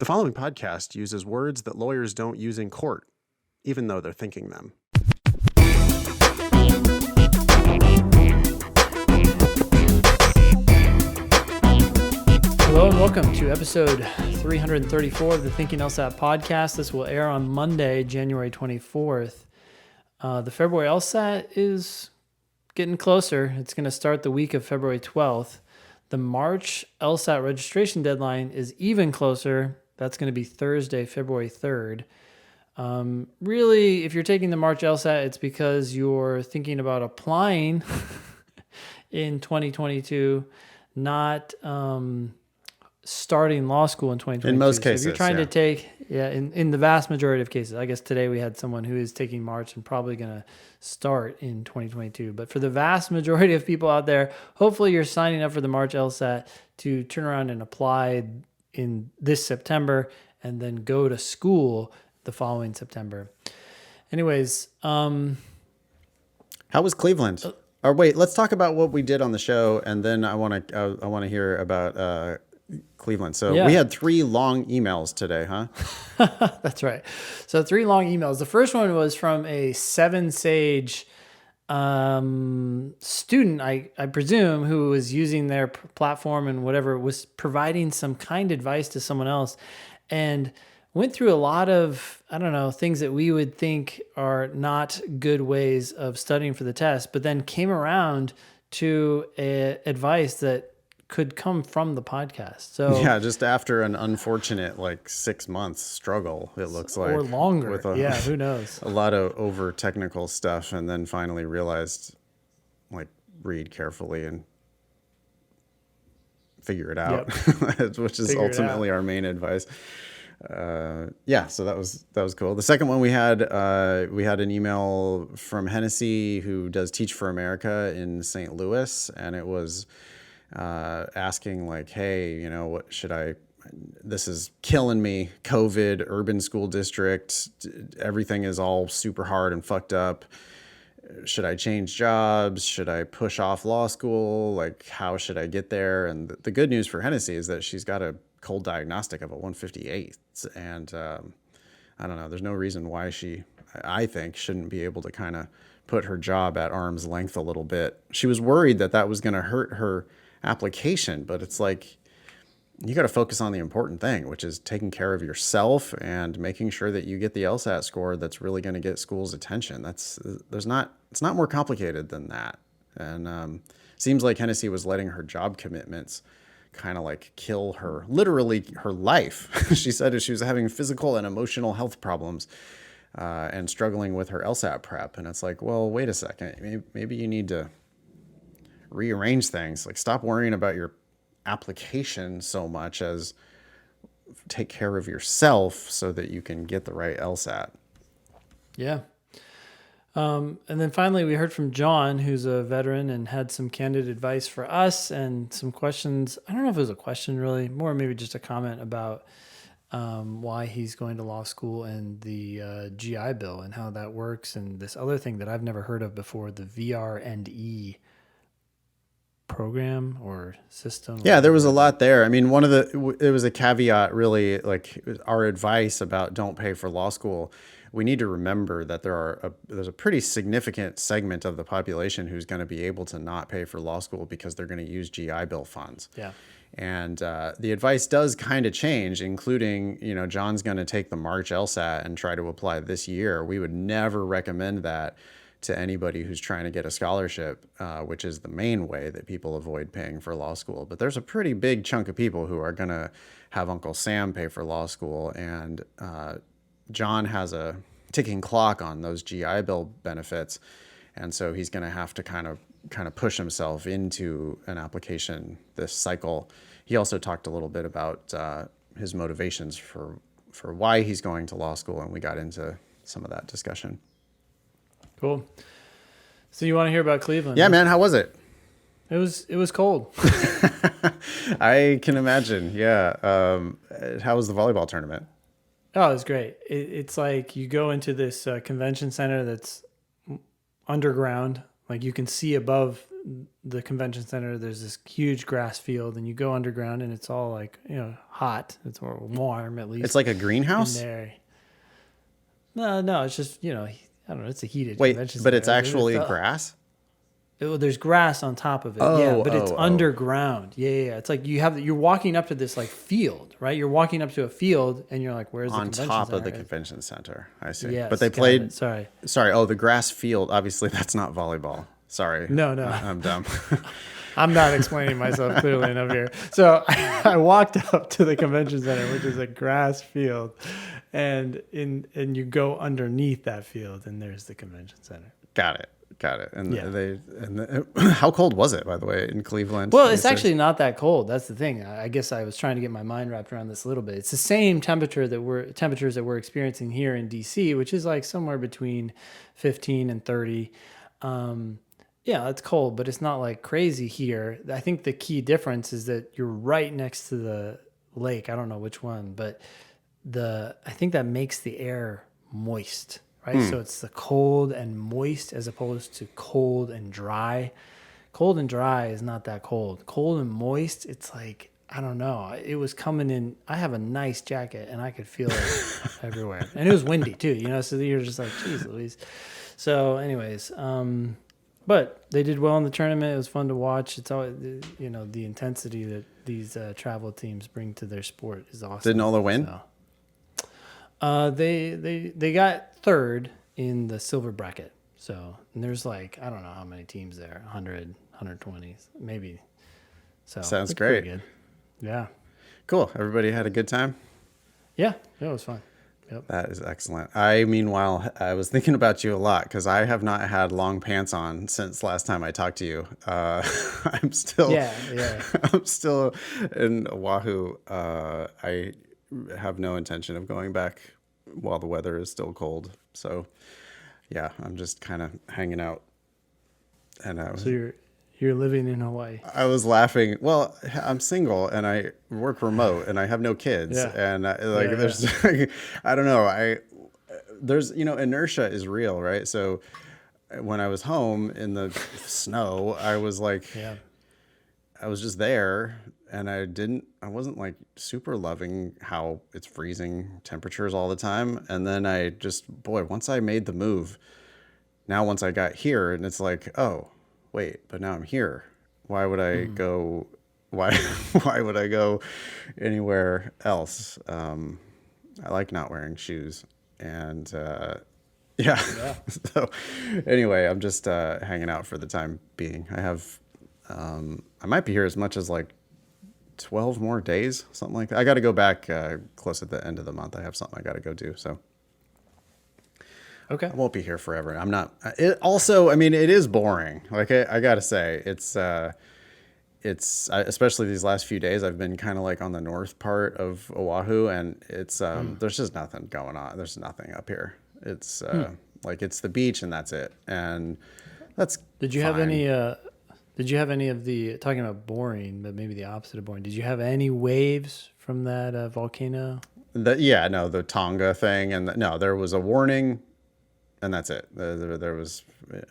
The following podcast uses words that lawyers don't use in court, even though they're thinking them. Hello and welcome to episode 334 of the Thinking LSAT podcast. This will air on Monday, January 24th. The February LSAT is getting closer. It's going to start the week of February 12th. The March LSAT registration deadline is even closer. That's going to be Thursday, February 3rd. Really, if you're taking the March LSAT, it's because you're thinking about applying in 2022, not starting law school in 2022. In most cases, so if you're trying to take, in the vast majority of cases, I guess today we had someone who is taking March and probably going to start in 2022. But for the vast majority of people out there, hopefully you're signing up for the March LSAT to turn around and apply in this September and then go to school the following September. Anyways, how was Cleveland? Or wait, let's talk about what we did on the show, and then I want to hear about Cleveland. So we had 3 long emails today, huh? That's right. So 3 long emails. The first one was from a 7Sage student, I presume, who was using their platform and whatever, was providing some kind advice to someone else, and went through a lot of, things that we would think are not good ways of studying for the test, but then came around to advice that could come from the podcast. So yeah, just after an unfortunate 6 months struggle, it looks like, or longer. with who knows? A lot of over technical stuff, and then finally realized, read carefully and figure it out, which is ultimately our main advice. So that was cool. The second one we had an email from Hennessy, who does Teach for America in St. Louis, and it was asking hey, what should this is killing me. COVID, urban school district, everything is all super hard and fucked up. Should I change jobs? Should I push off law school? How should I get there? And the good news for Hennessy is that she's got a cold diagnostic of a 158. And I don't know, there's no reason why I think, shouldn't be able to kind of put her job at arm's length a little bit. She was worried that was going to hurt her application, but it's you got to focus on the important thing, which is taking care of yourself and making sure that you get the LSAT score that's really going to get school's attention. It's not more complicated than that. And seems like Hennessy was letting her job commitments kind of kill her, literally her life. She said she was having physical and emotional health problems and struggling with her LSAT prep. And it's well, wait a second, maybe you need to rearrange things. Stop worrying about your application so much as take care of yourself so that you can get the right LSAT. Yeah. And then finally, we heard from John, who's a veteran and had some candid advice for us and some questions. I don't know if it was a question really, more maybe just a comment about why he's going to law school and the GI Bill and how that works, and this other thing that I've never heard of before, the VR&E program or system. Yeah, there was a lot there. I mean, it was a caveat really, our advice about don't pay for law school. We need to remember that there's a pretty significant segment of the population who's going to be able to not pay for law school because they're going to use GI Bill funds. Yeah. And the advice does kind of change, including, John's going to take the March LSAT and try to apply this year. We would never recommend that to anybody who's trying to get a scholarship, which is the main way that people avoid paying for law school. But there's a pretty big chunk of people who are going to have Uncle Sam pay for law school, and John has a ticking clock on those GI Bill benefits, and so he's going to have to kind of push himself into an application this cycle. He also talked a little bit about his motivations for why he's going to law school, and we got into some of that discussion. Cool. So you want to hear about Cleveland? Yeah, man. How was it? It was cold. I can imagine. Yeah. How was the volleyball tournament? Oh, it was great. It's you go into this convention center that's underground, Like you can see above the convention center, there's this huge grass field, and you go underground, and it's all like, hot. It's warm, at least. It's like a in greenhouse? there. No, it's just, I don't know. It's a heated Wait, convention but center. it's actually grass? There's grass on top of it. But it's underground. Yeah. It's like you're walking up to this like field, right? You're walking up to a field, and you're like, where's the convention center? On top of the convention center. I see. Yes, but they played. Sorry. Oh, the grass field. Obviously, that's not volleyball. Sorry. No. I'm dumb. I'm not explaining myself clearly enough here. So I walked up to the convention center, which is a grass field, and you go underneath that field, and there's the convention center. Got it. And how cold was it, by the way, in Cleveland? Well, it's actually not that cold. That's the thing. I guess I was trying to get my mind wrapped around this a little bit. It's the same temperatures that we're experiencing here in DC, which is like somewhere between 15 and 30. Yeah, it's cold, but it's not like crazy here. I think the key difference is that you're right next to the lake. I don't know which one, but I think that makes the air moist. Right. So it's the cold and moist as opposed to cold and dry. Cold and dry is not that cold. Cold and moist, it's like, I don't know. It was coming in. I have a nice jacket, and I could feel it everywhere. And it was windy too, so you're just like, geez Louise. So anyways, but they did well in the tournament. It was fun to watch. It's always, the intensity that these travel teams bring to their sport is awesome. Did NOLA win? So. They got third in the silver bracket. So, and there's like, I don't know how many teams there, 100, 120, maybe. So sounds great. Good. Yeah. Cool. Everybody had a good time? Yeah, it was fun. Yep. That is excellent. Meanwhile, I was thinking about you a lot because I have not had long pants on since last time I talked to you. I'm still in Oahu. I have no intention of going back while the weather is still cold. So yeah, I'm just kind of hanging out. And so you're living in Hawaii. I was laughing. Well, I'm single and I work remote and I have no kids. Yeah. And there's, I don't know. There's, inertia is real, right? So when I was home in the snow, I was like, I was just there and I wasn't like super loving how it's freezing temperatures all the time. And then once I made the move, once I got here and it's like, oh, wait, but now I'm here. Why would I go? Why would I go anywhere else? I like not wearing shoes, and So anyway, I'm just hanging out for the time being. I have, I might be here as much as like 12 more days, something like that. I got to go back close at the end of the month. I have something I got to go do. So. Okay. I won't be here forever. I'm not. It also, it is boring. Like I gotta say, it's especially these last few days. I've been kind of like on the north part of Oahu, and it's there's just nothing going on. There's nothing up here. It's like it's the beach, and that's it. And that's. Did you have any? Did you have any of the talking about boring, but maybe the opposite of boring? Did you have any waves from that volcano? The Tonga thing, and there was a warning. And that's it. There was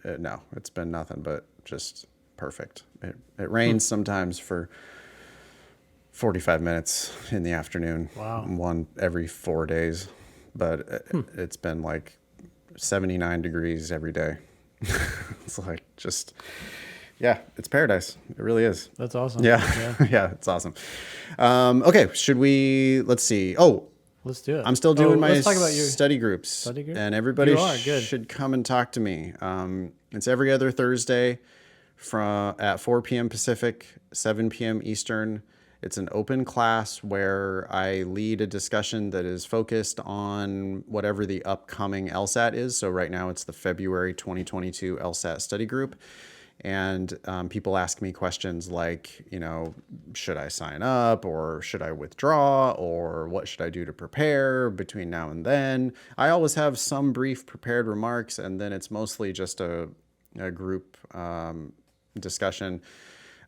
no. It's been nothing but just perfect. It rains sometimes for 45 minutes in the afternoon. Wow. One every 4 days, but it's been like 79 degrees every day. It's like just it's paradise. It really is. That's awesome. Yeah, yeah, it's awesome. Okay, let's see. Oh. Let's do it. I'm still doing my study groups. And everybody should come and talk to me. It's every other Thursday at 4 p.m. Pacific, 7 p.m. Eastern. It's an open class where I lead a discussion that is focused on whatever the upcoming LSAT is. So right now it's the February 2022 LSAT study group. And people ask me questions like, should I sign up or should I withdraw or what should I do to prepare between now and then? I always have some brief prepared remarks, and then it's mostly just a group discussion.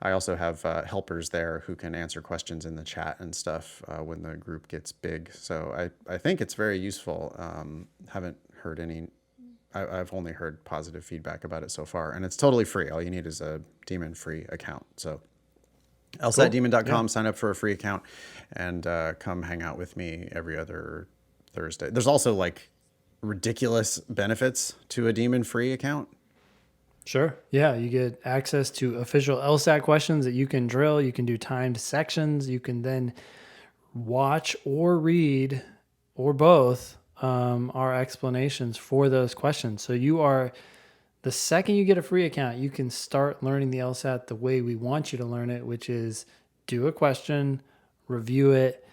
I also have helpers there who can answer questions in the chat and stuff when the group gets big. So I think it's very useful. Haven't heard any I've only heard positive feedback about it so far, and it's totally free. All you need is a Demon free account. So LSATdemon.com, sign up for a free account, and come hang out with me every other Thursday. There's also like ridiculous benefits to a Demon free account. Sure. Yeah, you get access to official LSAT questions that you can drill. You can do timed sections. You can then watch or read, or both, our explanations for those questions. So the second you get a free account, you can start learning the LSAT the way we want you to learn it, which is do a question, review it,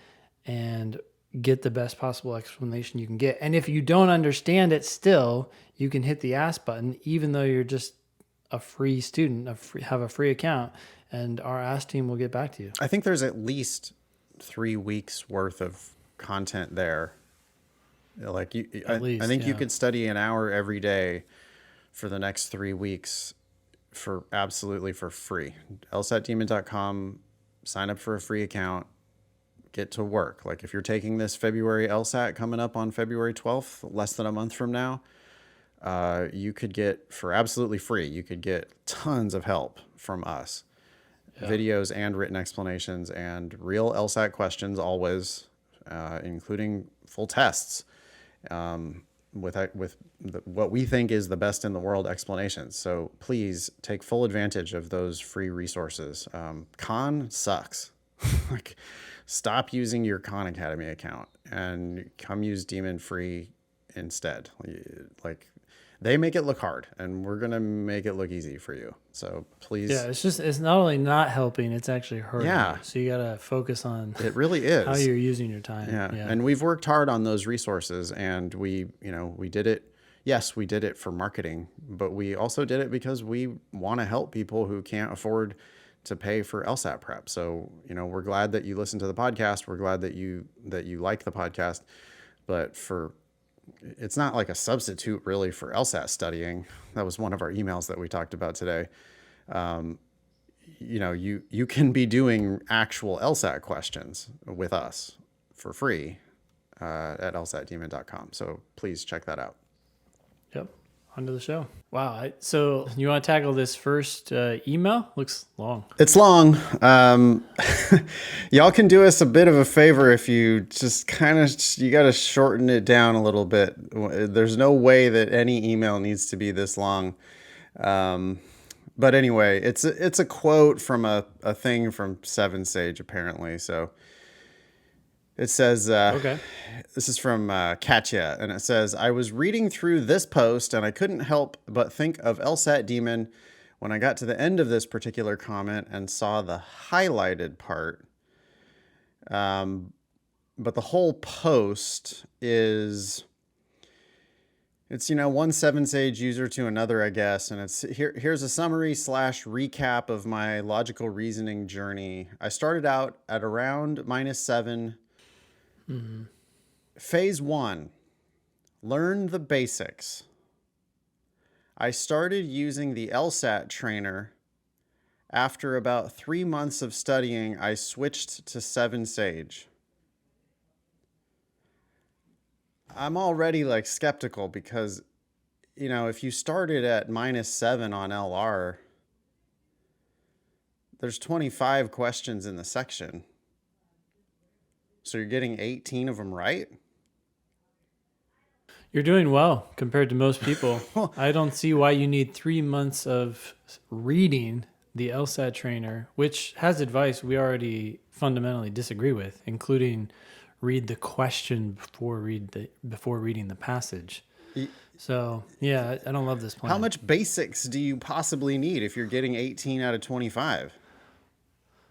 and get the best possible explanation you can get. And if you don't understand it still, you can hit the ask button, even though you're just a free student, have a free account, and our ask team will get back to you. I think there's at least 3 weeks worth of content there. Like I think you could study an hour every day for the next 3 weeks for absolutely for free. LSATdemon.com, sign up for a free account, get to work. Like if you're taking this February LSAT coming up on February 12th, less than a month from now, you could get, for absolutely free, you could get tons of help from us. Yeah. Videos and written explanations and real LSAT questions always, including full tests, with what we think is the best in the world explanations. So please take full advantage of those free resources. Khan sucks. Like, stop using your Khan Academy account and come use Demon free instead. Like, they make it look hard, and we're going to make it look easy for you. So please. Yeah, it's not only not helping, it's actually hurting. Yeah. You. So you got to focus on it really is how you're using your time. Yeah. And we've worked hard on those resources, and we did it. Yes, we did it for marketing, but we also did it because we want to help people who can't afford to pay for LSAT prep. So, we're glad that you listen to the podcast. We're glad that you like the podcast, but it's not like a substitute really for LSAT studying. That was one of our emails that we talked about today. You can be doing actual LSAT questions with us for free at LSATdemon.com. So please check that out. Yep. On to the show. Wow. So you want to tackle this first email? Looks long. It's long. Y'all can do us a bit of a favor if you just you got to shorten it down a little bit. There's no way that any email needs to be this long. But anyway, it's a quote from a thing from Seven Sage, apparently. So it says, okay. This is from Katya, and it says, I was reading through this post, and I couldn't help but think of LSAT Demon when I got to the end of this particular comment and saw the highlighted part. But the whole post is, it's, one Seven Sage user to another, I guess. And it's here's a summary / recap of my logical reasoning journey. I started out at around -7. Mm-hmm. Phase 1, learn the basics. I started using the LSAT trainer. After about 3 months of studying, I switched to Seven Sage. I'm already skeptical because, if you started at -7 on LR, there's 25 questions in the section. So you're getting 18 of them right? You're doing well compared to most people. I don't see why you need 3 months of reading the LSAT trainer, which has advice we already fundamentally disagree with, including read the question before reading the passage. So, yeah, I don't love this plan. How much basics do you possibly need if you're getting 18 out of 25?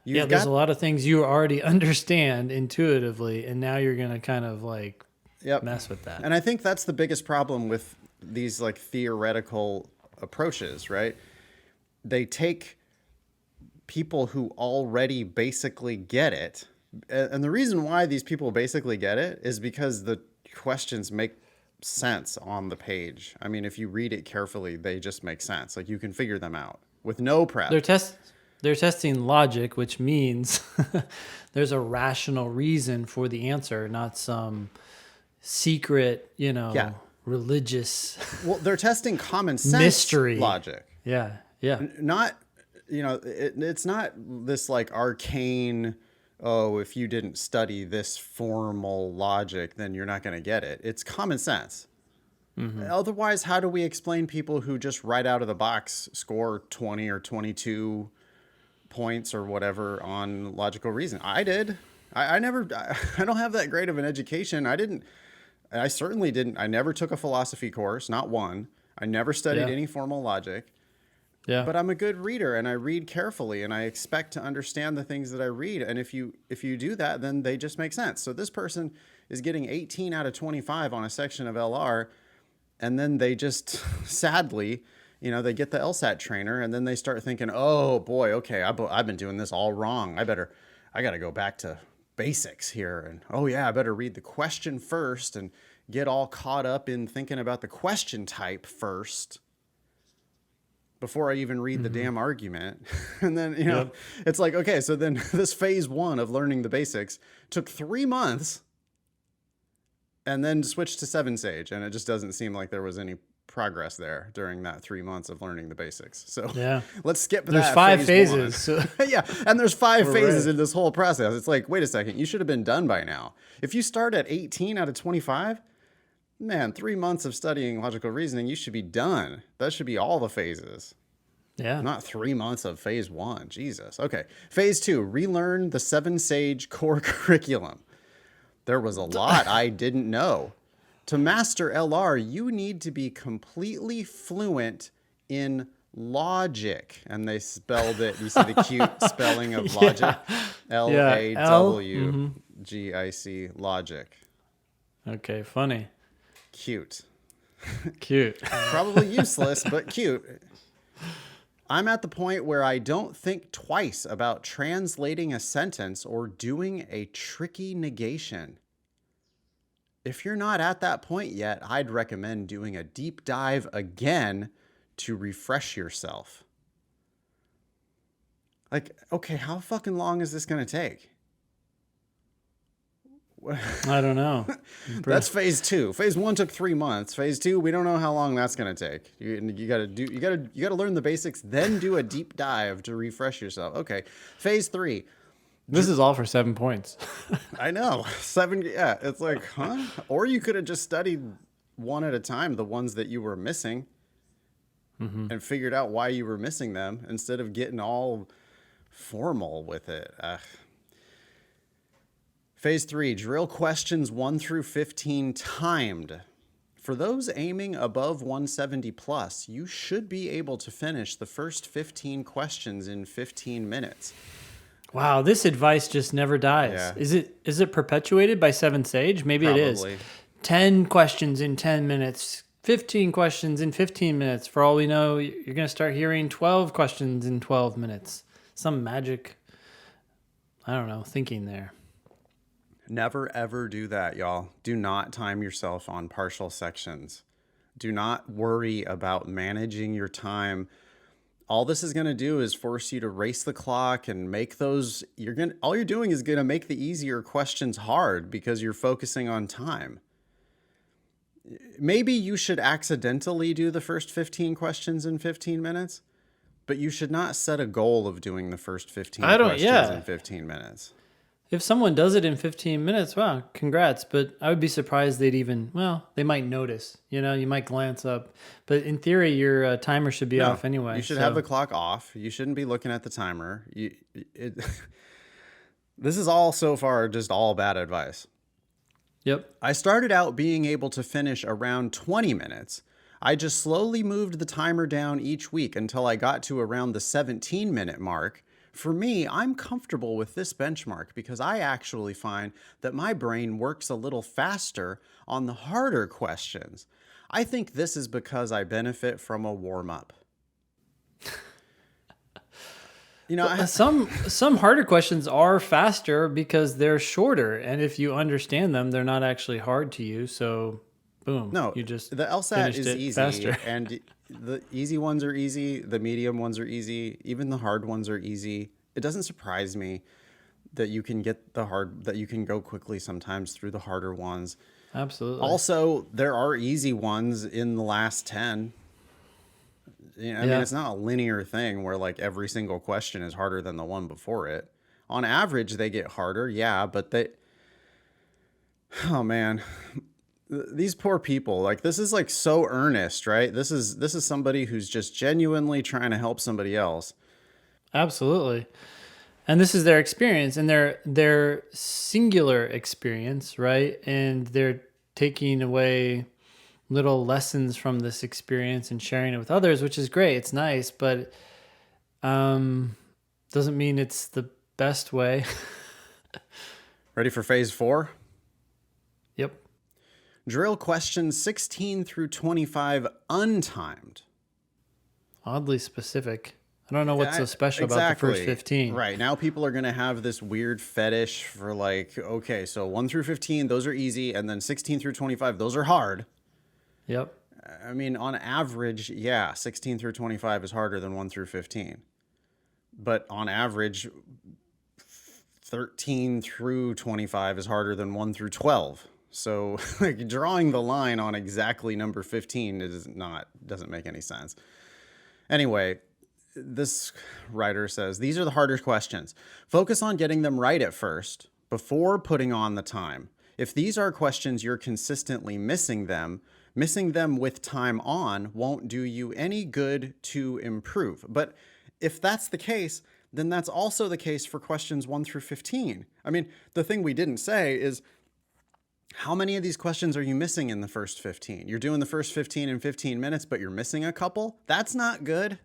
There's a lot of things you already understand intuitively, and now you're going to kind of mess with that. And I think that's the biggest problem with these theoretical approaches, right? They take people who already basically get it. And the reason why these people basically get it is because the questions make sense on the page. I mean, if you read it carefully, they just make sense. You can figure them out with no prep. They're testing logic, which means there's a rational reason for the answer, not some secret, religious Well, they're testing common sense mystery logic. Yeah. Not, it's not this like arcane, oh, if you didn't study this formal logic, then you're not going to get it. It's common sense. Otherwise, how do we explain people who just right out of the box score 20 or 22 points or whatever on logical reasoning? I did. I don't have that great of an education. I certainly didn't. I never took a philosophy course, not one. I never studied any formal logic. Yeah. But I'm a good reader and I read carefully and I expect to understand the things that I read. And if you do that, then they just make sense. So this person is getting 18 out of 25 on a section of LR, and then they just sadly, they get the LSAT trainer and then they start thinking, oh boy, okay, I've been doing this all wrong. I got to go back to basics here. And oh yeah, I better read the question first and get all caught up in thinking about the question type first before I even read the damn argument. And then, it's like, okay, so then this phase 1 of learning the basics took 3 months and then switched to 7-Sage. And it just doesn't seem like there was any progress there during that 3 months of learning the basics. So let's skip that. There's 5 phases. So. Yeah. And there's 5 phases in this whole process. It's like, wait a second, you should have been done by now. If you start at 18 out of 25, man, 3 months of studying logical reasoning, you should be done. That should be all the phases. Yeah. Not 3 months of phase 1. Jesus. Okay. Phase 2, relearn the 7-Sage core curriculum. There was a lot I didn't know. To master LR, you need to be completely fluent in logic. And they spelled it. You see the cute spelling of logic? LAWGIC, logic. Okay, funny. Cute. Cute. Probably useless, but cute. I'm at the point where I don't think twice about translating a sentence or doing a tricky negation. If you're not at that point yet, I'd recommend doing a deep dive again to refresh yourself. Like, okay, how fucking long is this going to take? I don't know. That's phase 2. Phase 1 took 3 months. Phase 2, we don't know how long that's going to take. You got to learn the basics, then do a deep dive to refresh yourself. Okay. Phase 3. This is all for 7 points. I know. 7. Yeah. It's like, huh? Or you could have just studied one at a time, the ones that you were missing, and figured out why you were missing them instead of getting all formal with it. Phase 3, drill questions 1 through 15 timed. For those aiming above 170 plus, you should be able to finish the first 15 questions in 15 minutes. Wow, this advice just never dies. Yeah. Is it perpetuated by 7-Sage? Maybe Probably. It is. 10 questions in 10 minutes, 15 questions in 15 minutes. For all we know, you're going to start hearing 12 questions in 12 minutes. Some magic, thinking there. Never, ever do that, y'all. Do not time yourself on partial sections. Do not worry about managing your time. All this is going to do is force you to race the clock and make those, all you're doing is going to make the easier questions hard because you're focusing on time. Maybe you should accidentally do the first 15 questions in 15 minutes, but you should not set a goal of doing the first 15 questions in 15 minutes. If someone does it in 15 minutes, wow, congrats. But I would be surprised they might notice. You might glance up. But in theory, your timer should be off anyway. You should have the clock off. You shouldn't be looking at the timer. This is all so far just all bad advice. Yep. I started out being able to finish around 20 minutes. I just slowly moved the timer down each week until I got to around the 17-minute mark. For me, I'm comfortable with this benchmark because I actually find that my brain works a little faster on the harder questions. I think this is because I benefit from a warm-up. Some harder questions are faster because they're shorter, and if you understand them, they're not actually hard to you. So, boom. No, you just the LSAT is easy, faster. and the easy ones are easy. The medium ones are easy. Even the hard ones are easy. It doesn't surprise me. that you can get that you can go quickly sometimes through the harder ones. Absolutely. Also, there are easy ones in the last 10. I mean, it's not a linear thing where like every single question is harder than the one before it. On average, they get harder, yeah, but oh man, these poor people, like this is like so earnest, right? This is somebody who's just genuinely trying to help somebody else. Absolutely. And this is their experience and their singular experience, right? And they're taking away little lessons from this experience and sharing it with others, which is great. It's nice, but doesn't mean it's the best way. Ready for phase 4? Yep. Drill questions 16 through 25 untimed. Oddly specific. I don't know what's so special about the first 15. Right. Now people are going to have this weird fetish for like, okay, so 1 through 15, those are easy. And then 16 through 25, those are hard. Yep. I mean, on average, yeah, 16 through 25 is harder than 1 through 15. But on average, 13 through 25 is harder than 1 through 12. So like drawing the line on exactly number 15 doesn't make any sense. Anyway, this writer says, these are the harder questions. Focus on getting them right at first before putting on the time. If these are questions you're consistently missing them with time on won't do you any good to improve. But if that's the case, then that's also the case for questions 1 through 15. I mean, the thing we didn't say is how many of these questions are you missing in the first 15? You're doing the first 15 in 15 minutes, but you're missing a couple? That's not good.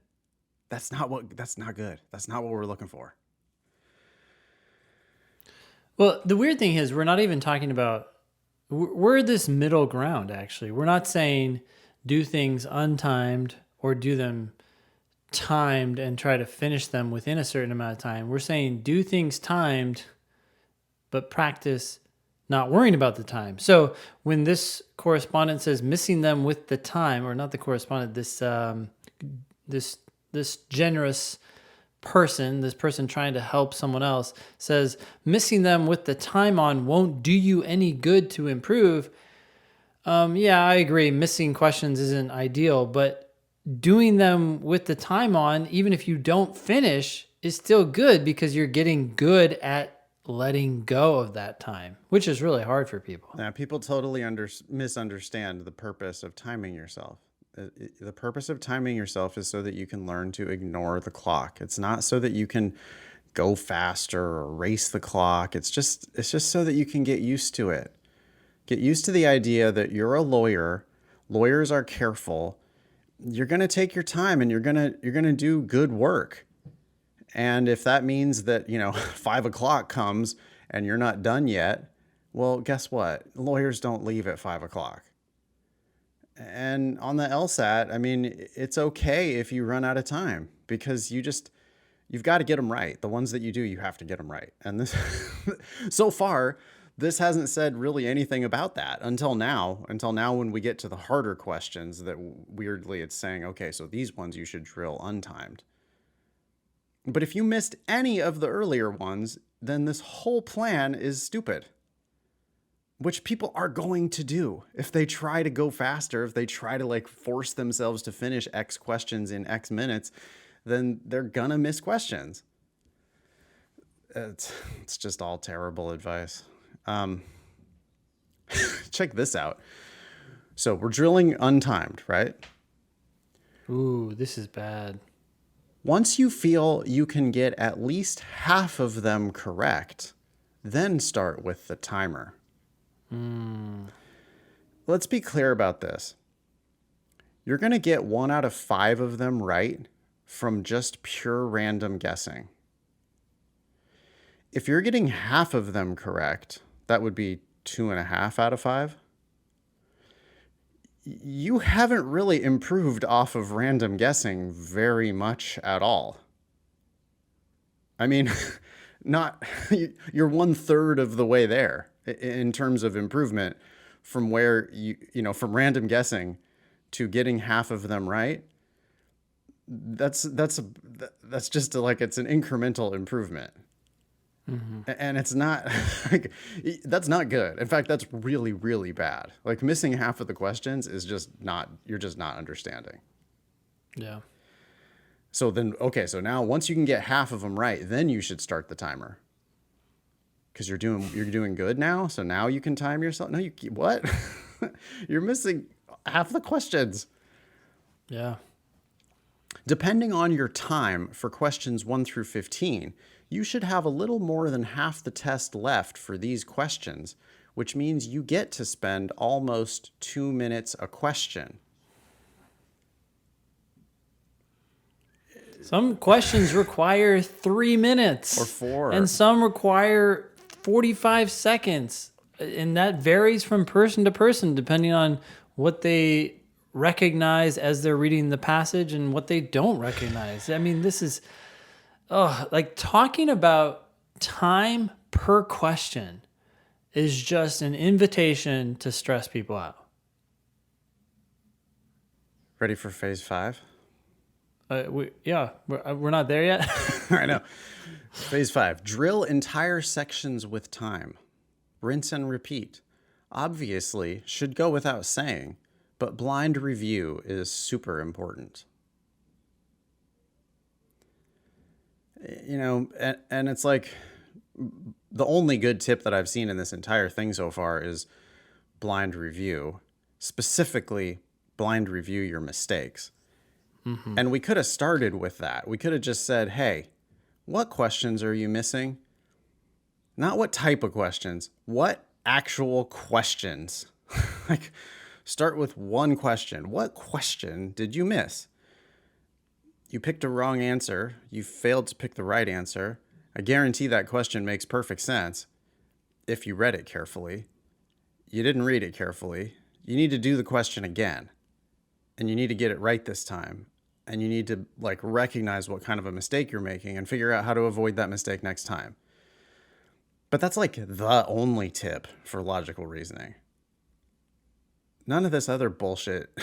That's not good. That's not what we're looking for. Well, the weird thing is we're not even talking about, we're this middle ground, actually. We're not saying do things untimed or do them timed and try to finish them within a certain amount of time. We're saying do things timed, but practice not worrying about the time. So when this correspondent says missing them with the time, or not the correspondent, this generous person, this person trying to help someone else, says missing them with the time on won't do you any good to improve. Yeah, I agree. Missing questions isn't ideal, but doing them with the time on, even if you don't finish, is still good because you're getting good at letting go of that time, which is really hard for people. Yeah, people totally misunderstand the purpose of timing yourself. The purpose of timing yourself is so that you can learn to ignore the clock. It's not so that you can go faster or race the clock. It's just so that you can get used to it. Get used to the idea that you're a lawyer. Lawyers are careful. You're going to take your time and you're going to do good work. And if that means that, 5 o'clock comes and you're not done yet, well, guess what? Lawyers don't leave at 5 o'clock. And on the LSAT, I mean, it's okay if you run out of time because you've got to get them right. The ones that you do, you have to get them right. And this, so far, this hasn't said really anything about that until now when we get to the harder questions that weirdly it's saying, okay, so these ones you should drill untimed. But if you missed any of the earlier ones, then this whole plan is stupid. Which people are going to do if they try to go faster, if they try to force themselves to finish X questions in X minutes, then they're gonna miss questions. It's just all terrible advice. Check this out. So we're drilling untimed, right? Ooh, this is bad. Once you feel you can get at least half of them correct, then start with the timer. Let's be clear about this. You're going to get 1 out of 5 of them right from just pure random guessing. If you're getting half of them correct, that would be 2.5 out of 5. You haven't really improved off of random guessing very much at all. I mean, you're 1/3 of the way there in terms of improvement from where from random guessing to getting half of them right. That's just it's an incremental improvement. And it's not like, that's not good. In fact, that's really, really bad. Like missing half of the questions is just not, you're just not understanding. Yeah. So then, okay, so now once you can get half of them right, then you should start the timer. Because you're doing good now. So now you can time yourself. No, what? You're missing half the questions. Yeah. Depending on your time for questions 1 through 15, you should have a little more than half the test left for these questions, which means you get to spend almost 2 minutes a question. Some questions require 3 minutes. Or 4. And some require 45 seconds. And that varies from person to person, depending on what they recognize as they're reading the passage and what they don't recognize. I mean, this is like talking about time per question is just an invitation to stress people out. Ready for phase 5? We're not there yet. I know. Phase 5, drill entire sections with time. Rinse and repeat. Obviously, should go without saying, but blind review is super important. You know, and it's like the only good tip that I've seen in this entire thing so far is blind review, specifically blind review your mistakes. And we could have started with that. We could have just said, hey, what questions are you missing? Not what type of questions, what actual questions? Like, start with one question. What question did you miss? You picked a wrong answer. You failed to pick the right answer. I guarantee that question makes perfect sense if you read it carefully. You didn't read it carefully. You need to do the question again. And you need to get it right this time. And you need to like recognize what kind of a mistake you're making and figure out how to avoid that mistake next time. But that's like the only tip for logical reasoning. None of this other bullshit.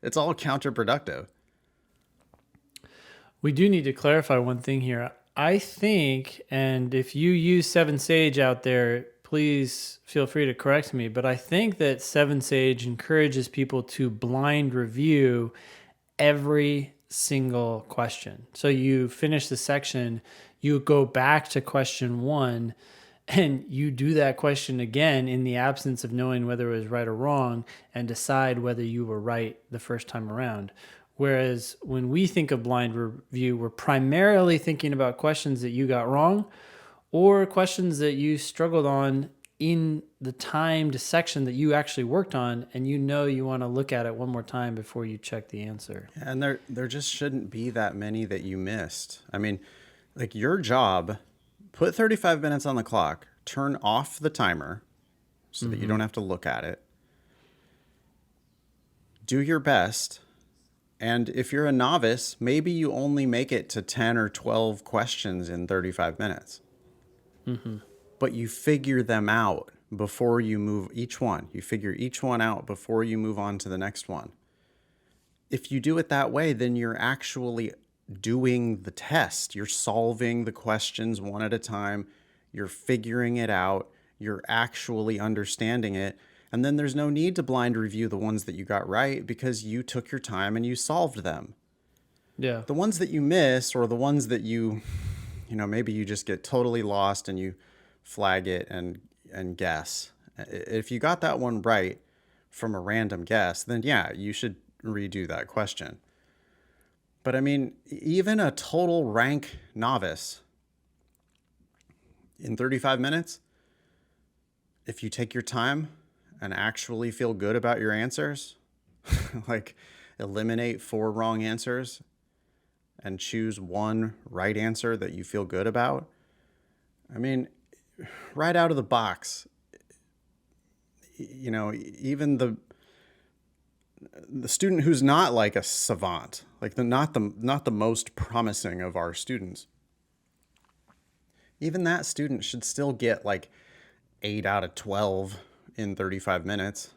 It's all counterproductive. We do need to clarify one thing here. I think, and if you use 7 Sage out there, please feel free to correct me, but I think that 7 Sage encourages people to blind review every single question. So you finish the section, you go back to question 1, and you do that question again in the absence of knowing whether it was right or wrong and decide whether you were right the first time around. Whereas when we think of blind review, we're primarily thinking about questions that you got wrong or questions that you struggled on in the timed section that you actually worked on, and you know you want to look at it one more time before you check the answer. And there just shouldn't be that many that you missed. I mean, like your job, put 35 minutes on the clock, turn off the timer so that you don't have to look at it. Do your best. And if you're a novice, maybe you only make it to 10 or 12 questions in 35 minutes. But you figure them out before you move each one. You figure each one out before you move on to the next one. If you do it that way, then you're actually doing the test. You're solving the questions one at a time. You're figuring it out. You're actually understanding it. And then there's no need to blind review the ones that you got right because you took your time and you solved them. Yeah. The ones that you miss, or the ones that you maybe you just get totally lost and you flag it and guess. If you got that one right from a random guess, then yeah, you should redo that question. But I mean, even a total rank novice in 35 minutes, if you take your time and actually feel good about your answers, like eliminate 4 wrong answers and choose 1 right answer that you feel good about. I mean, right out of the box, even the student who's not like a savant, like not the most promising of our students, even that student should still get like 8 out of 12 in 35 minutes.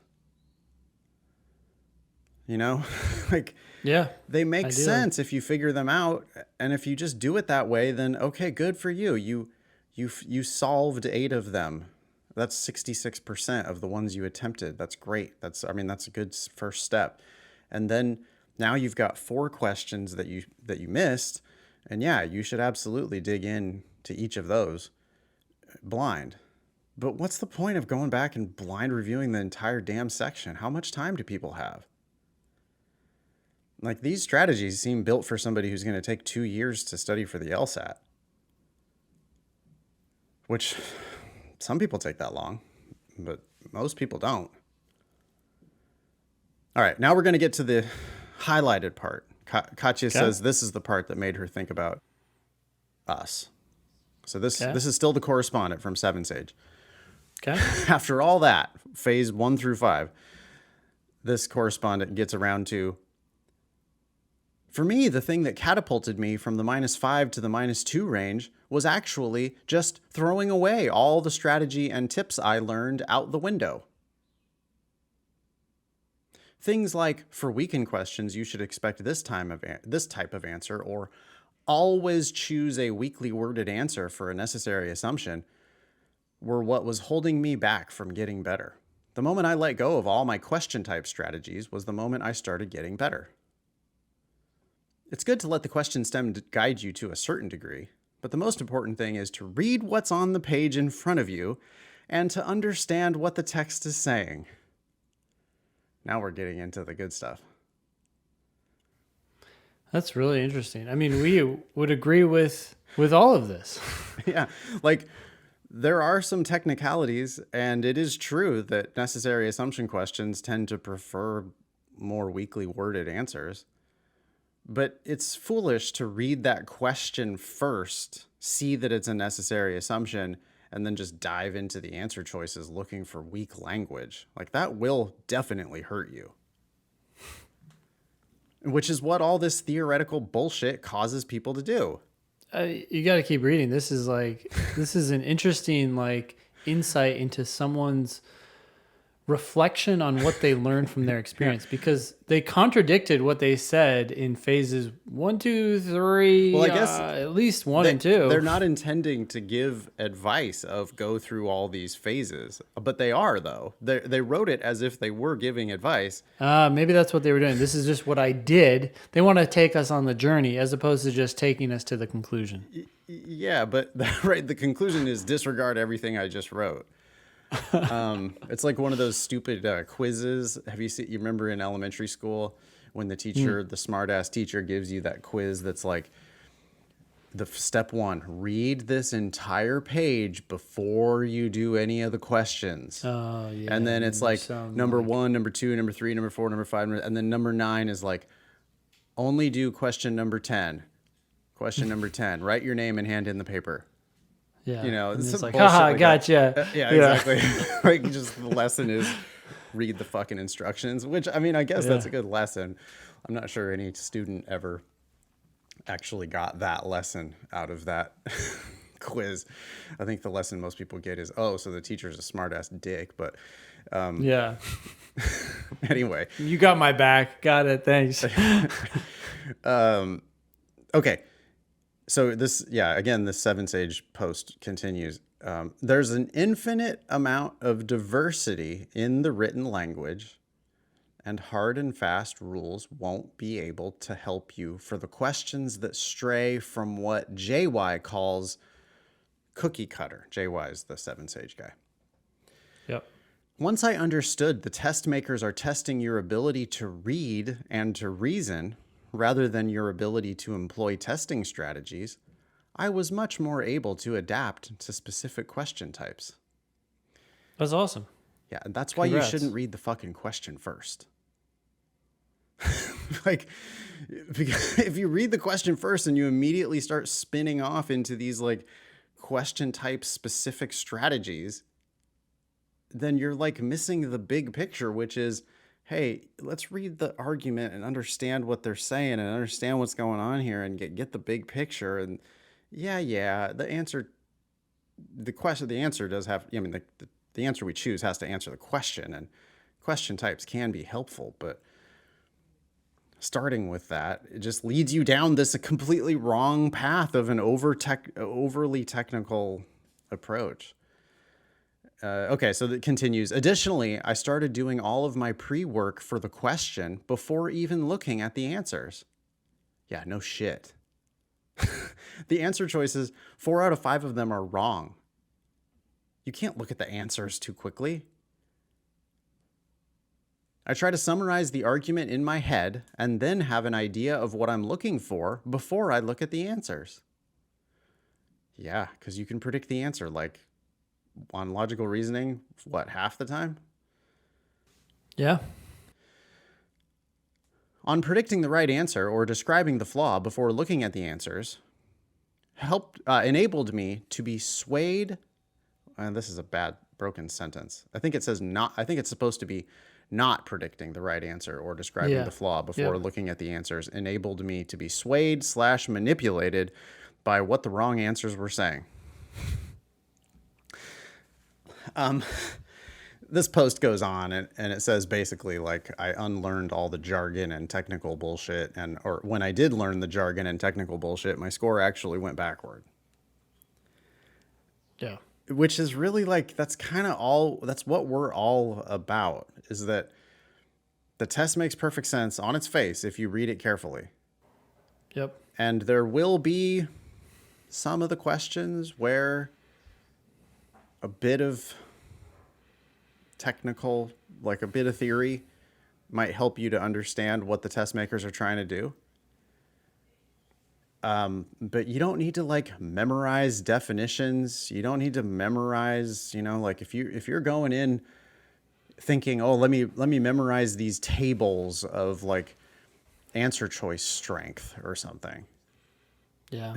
Like, Yeah. they make sense if you figure them out. And if you just do it that way, then okay, good for you. You solved 8 of them. That's 66% of the ones you attempted. That's great. That's a good first step. And then now you've got 4 questions that you missed, and yeah, you should absolutely dig in to each of those blind. But what's the point of going back and blind reviewing the entire damn section? How much time do people have? Like, these strategies seem built for somebody who's going to take 2 years to study for the LSAT, which some people take that long, but most people don't. All right, now we're going to get to the highlighted part. Katya says this is the part that made her think about us. So this is still the correspondent from 7 Sage. Okay. After all that, phase 1 through 5, this correspondent gets around to, for me, the thing that catapulted me from the -5 to the -2 range was actually just throwing away all the strategy and tips I learned out the window. Things like, for weekend questions, you should expect this type of answer, or always choose a weakly worded answer for a necessary assumption, were what was holding me back from getting better. The moment I let go of all my question type strategies was the moment I started getting better. It's good to let the question stem guide you to a certain degree, but the most important thing is to read what's on the page in front of you and to understand what the text is saying. Now we're getting into the good stuff. That's really interesting. I mean, we would agree with all of this. Yeah, like, there are some technicalities, and it is true that necessary assumption questions tend to prefer more weakly worded answers. But it's foolish to read that question first, see that it's a necessary assumption, and then just dive into the answer choices looking for weak language. Like, that will definitely hurt you. Which is what all this theoretical bullshit causes people to do. You got to keep reading. This is an interesting insight into someone's reflection on what they learned from their experience, because they contradicted what they said in phases 1, 2, 3. Well, I guess at least 1 and 2. They're not intending to give advice of go through all these phases, but they are, though. They wrote it as if they were giving advice. Maybe that's what they were doing. This is just what I did. They want to take us on the journey as opposed to just taking us to the conclusion. Yeah, but right, the conclusion is disregard everything I just wrote. It's like one of those stupid quizzes. You remember in elementary school when the teacher, the smart ass teacher, gives you that quiz that's like, the step 1, read this entire page before you do any of the questions. Oh, yeah. And then it's like number 1, number 2, number 3, number 4, number 5, and then number 9 is like, only do question number 10. Question number 10, write your name and hand in the paper. Yeah, you know, it's like, haha, like gotcha. Yeah, exactly. Like, just the lesson is read the fucking instructions, which, I mean, I guess that's a good lesson. I'm not sure any student ever actually got that lesson out of that quiz. I think the lesson most people get is, oh, so the teacher's a smart ass dick. But yeah. Anyway, you got my back. Got it. Thanks. Okay. So this 7 Sage post continues. There's an infinite amount of diversity in the written language, and hard and fast rules won't be able to help you for the questions that stray from what JY calls cookie cutter. JY is the 7 Sage guy. Yep. Once I understood the test makers are testing your ability to read and to reason, rather than your ability to employ testing strategies, I was much more able to adapt to specific question types. That's awesome. Yeah, that's why you shouldn't read the fucking question first. Like, if you read the question first and you immediately start spinning off into these like question type specific strategies, then you're like missing the big picture, which is, hey, let's read the argument and understand what they're saying and understand what's going on here and get the big picture. And the answer does have, I mean, the answer we choose has to answer the question, and question types can be helpful, but starting with that, it just leads you down this completely wrong path of an overly technical approach. Okay, so that continues. Additionally, I started doing all of my pre-work for the question before even looking at the answers. Yeah, no shit. The answer choices, 4 out of 5 of them are wrong. You can't look at the answers too quickly. I try to summarize the argument in my head and then have an idea of what I'm looking for before I look at the answers. Yeah, because you can predict the answer, like on logical reasoning, what, half the time? Yeah. On predicting the right answer or describing the flaw before looking at the answers enabled me to be swayed. And this is a bad broken sentence. I think it says not. I think it's supposed to be not predicting the right answer or describing the flaw before looking at the answers enabled me to be swayed / manipulated by what the wrong answers were saying. This post goes on and it says basically like I unlearned all the jargon and technical bullshit, or when I did learn the jargon and technical bullshit, my score actually went backward. Yeah. Which is really like, that's what we're all about, is that the test makes perfect sense on its face if you read it carefully. Yep. And there will be some of the questions where a bit of technical, like a bit of theory, might help you to understand what the test makers are trying to do. But you don't need to like memorize definitions. You don't need to memorize, like if you're going in thinking, oh, let me memorize these tables of like answer choice strength or something. Yeah.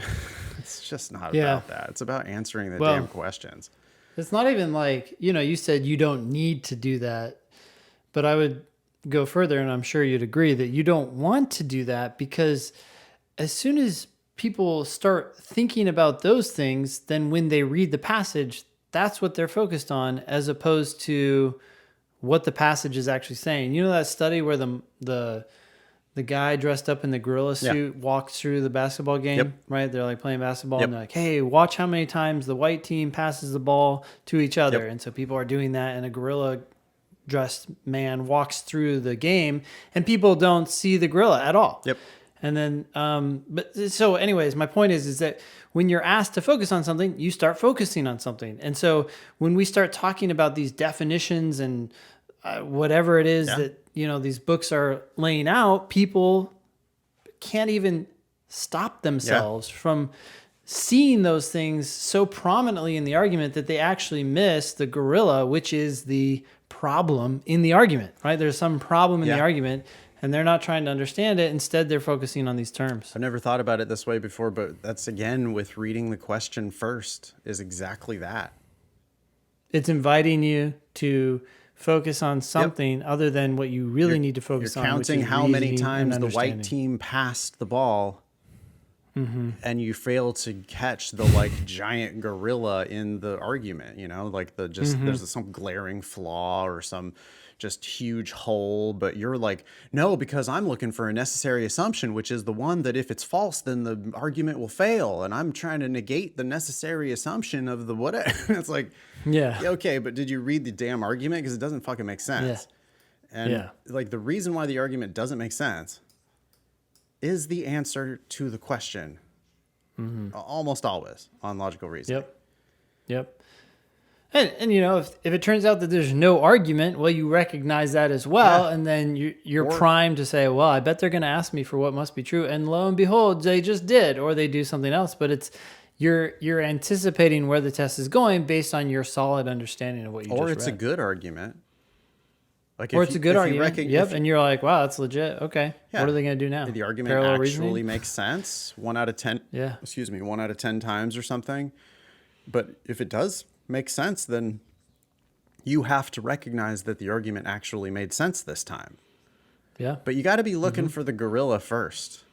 It's just not about that. It's about answering the damn questions. It's not even like, you said you don't need to do that, but I would go further, and I'm sure you'd agree that you don't want to do that, because as soon as people start thinking about those things, then when they read the passage, that's what they're focused on, as opposed to what the passage is actually saying. You know that study where the guy dressed up in the gorilla suit walks through the basketball game, right? They're like playing basketball and they're like, hey, watch how many times the white team passes the ball to each other. And so people are doing that, and a gorilla dressed man walks through the game and people don't see the gorilla at all. Yep. And then, so anyways, my point is that when you're asked to focus on something, you start focusing on something. And so when we start talking about these definitions and whatever it is that, these books are laying out, people can't even stop themselves from seeing those things so prominently in the argument that they actually miss the gorilla, which is the problem in the argument, right? There's some problem in the argument, and they're not trying to understand it. Instead, they're focusing on these terms. I've never thought about it this way before, but that's, again, with reading the question first, is exactly that. It's inviting you to focus on something other than what you really need to focus on. You're counting how many times the white team passed the ball, and you fail to catch the like giant gorilla in the argument. Like there's some glaring flaw or some just huge hole, but you're like, no, because I'm looking for a necessary assumption, which is the one that if it's false, then the argument will fail. And I'm trying to negate the necessary assumption of the what. It's like, okay, but did you read the damn argument? Because it doesn't fucking make sense. And like the reason why the argument doesn't make sense is the answer to the question. Almost always on logical reasoning. Yep. And if it turns out that there's no argument, well, you recognize that as well. And then you're primed to say, well, I bet they're going to ask me for what must be true. And lo and behold, they just did, or they do something else. But it's you're anticipating where the test is going based on your solid understanding of what you just read. Or it's a good argument. Like it's a good argument. And you're like, wow, that's legit. Okay. Yeah. What are they going to do now? The argument Parallel actually reasoning? Makes sense 1 out of 10. 1 out of 10 times or something. But if it does make sense, then you have to recognize that the argument actually made sense this time. Yeah. But you got to be looking for the gorilla first.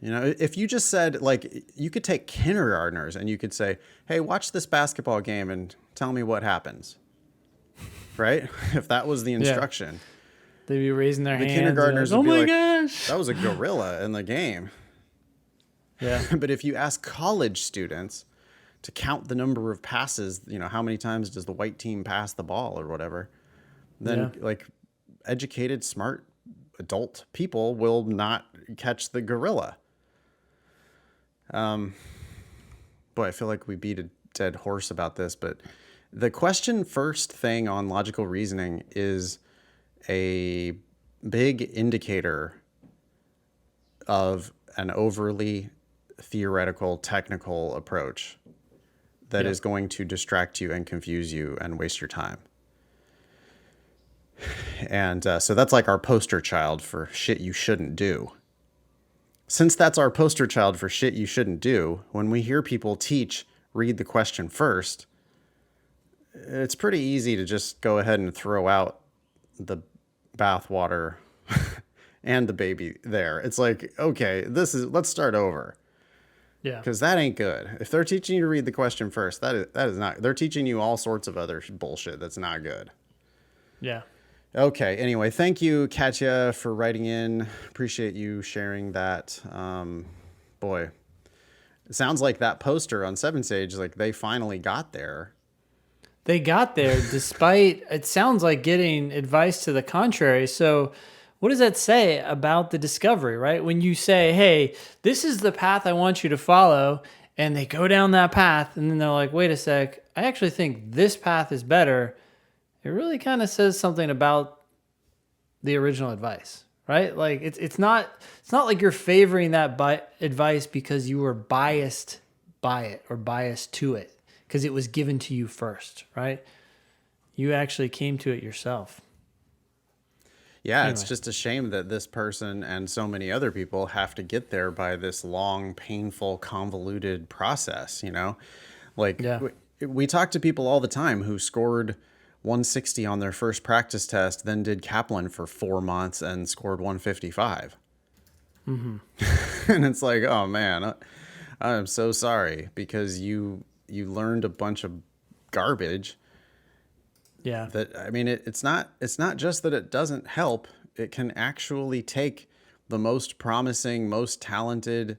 If you just said, like, you could take kindergartners and you could say, hey, watch this basketball game and tell me what happens. Right? If that was the instruction. They'd be raising their hands. The kindergartners like, would be like, gosh, that was a gorilla in the game. Yeah. But if you ask college students to count the number of passes, how many times does the white team pass the ball or whatever, then like educated, smart adult people will not catch the gorilla. Boy, I feel like we beat a dead horse about this, but the question first thing on logical reasoning is a big indicator of an overly theoretical, technical approach that is going to distract you and confuse you and waste your time. And so that's like our poster child for shit you shouldn't do. Since that's our poster child for shit you shouldn't do, when we hear people teach read the question first, it's pretty easy to just go ahead and throw out the bathwater and the baby there. It's like, okay, let's start over. Yeah. Because that ain't good. If they're teaching you to read the question first, that is not, they're teaching you all sorts of other bullshit that's not good. Yeah. Okay. Anyway, thank you, Katya, for writing in. Appreciate you sharing that. Boy, it sounds like that poster on Seven Sage, like they finally got there. They got there despite, it sounds like, getting advice to the contrary. So what does that say about the discovery, right? When you say, hey, this is the path I want you to follow, and they go down that path, and then they're like, wait a sec, I actually think this path is better. It really kind of says something about the original advice, right? Like it's not like you're favoring that advice because you were biased by it or biased to it because it was given to you first, right? You actually came to it yourself. Yeah, anyway. It's just a shame that this person and so many other people have to get there by this long, painful, convoluted process, Like, we talk to people all the time who scored 160 on their first practice test, then did Kaplan for 4 months and scored 155. Mm-hmm. And it's like, oh man, I'm so sorry because you learned a bunch of garbage. Yeah. That, I mean, it's not just that it doesn't help. It can actually take the most promising, most talented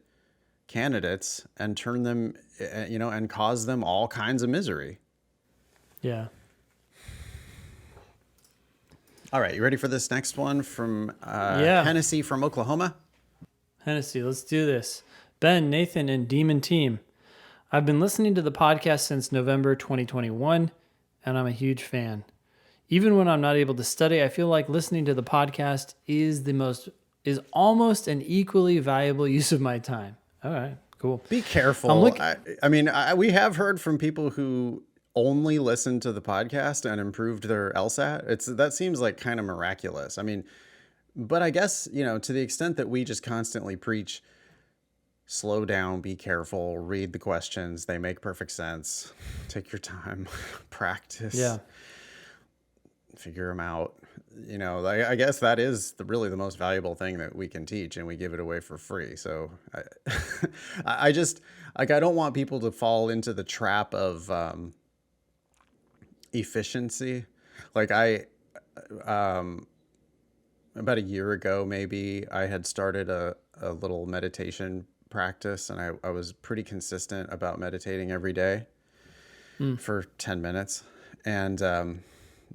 candidates and turn them, and cause them all kinds of misery. Yeah. All right, you ready for this next one from Hennessy from Oklahoma? Hennessy, let's do this. Ben, Nathan, and Demon Team. I've been listening to the podcast since November 2021, and I'm a huge fan. Even when I'm not able to study, I feel like listening to the podcast is almost an equally valuable use of my time. All right, cool. Be careful. We have heard from people who only listened to the podcast and improved their LSAT. That seems like kind of miraculous. I mean, but I guess, to the extent that we just constantly preach, slow down, be careful, read the questions. They make perfect sense. Take your time, practice. Yeah. Figure them out. I guess that is really the most valuable thing that we can teach, and we give it away for free. So I just, I don't want people to fall into the trap of, efficiency. Like about a year ago, maybe I had started a little meditation practice, and I was pretty consistent about meditating every day for 10 minutes. And,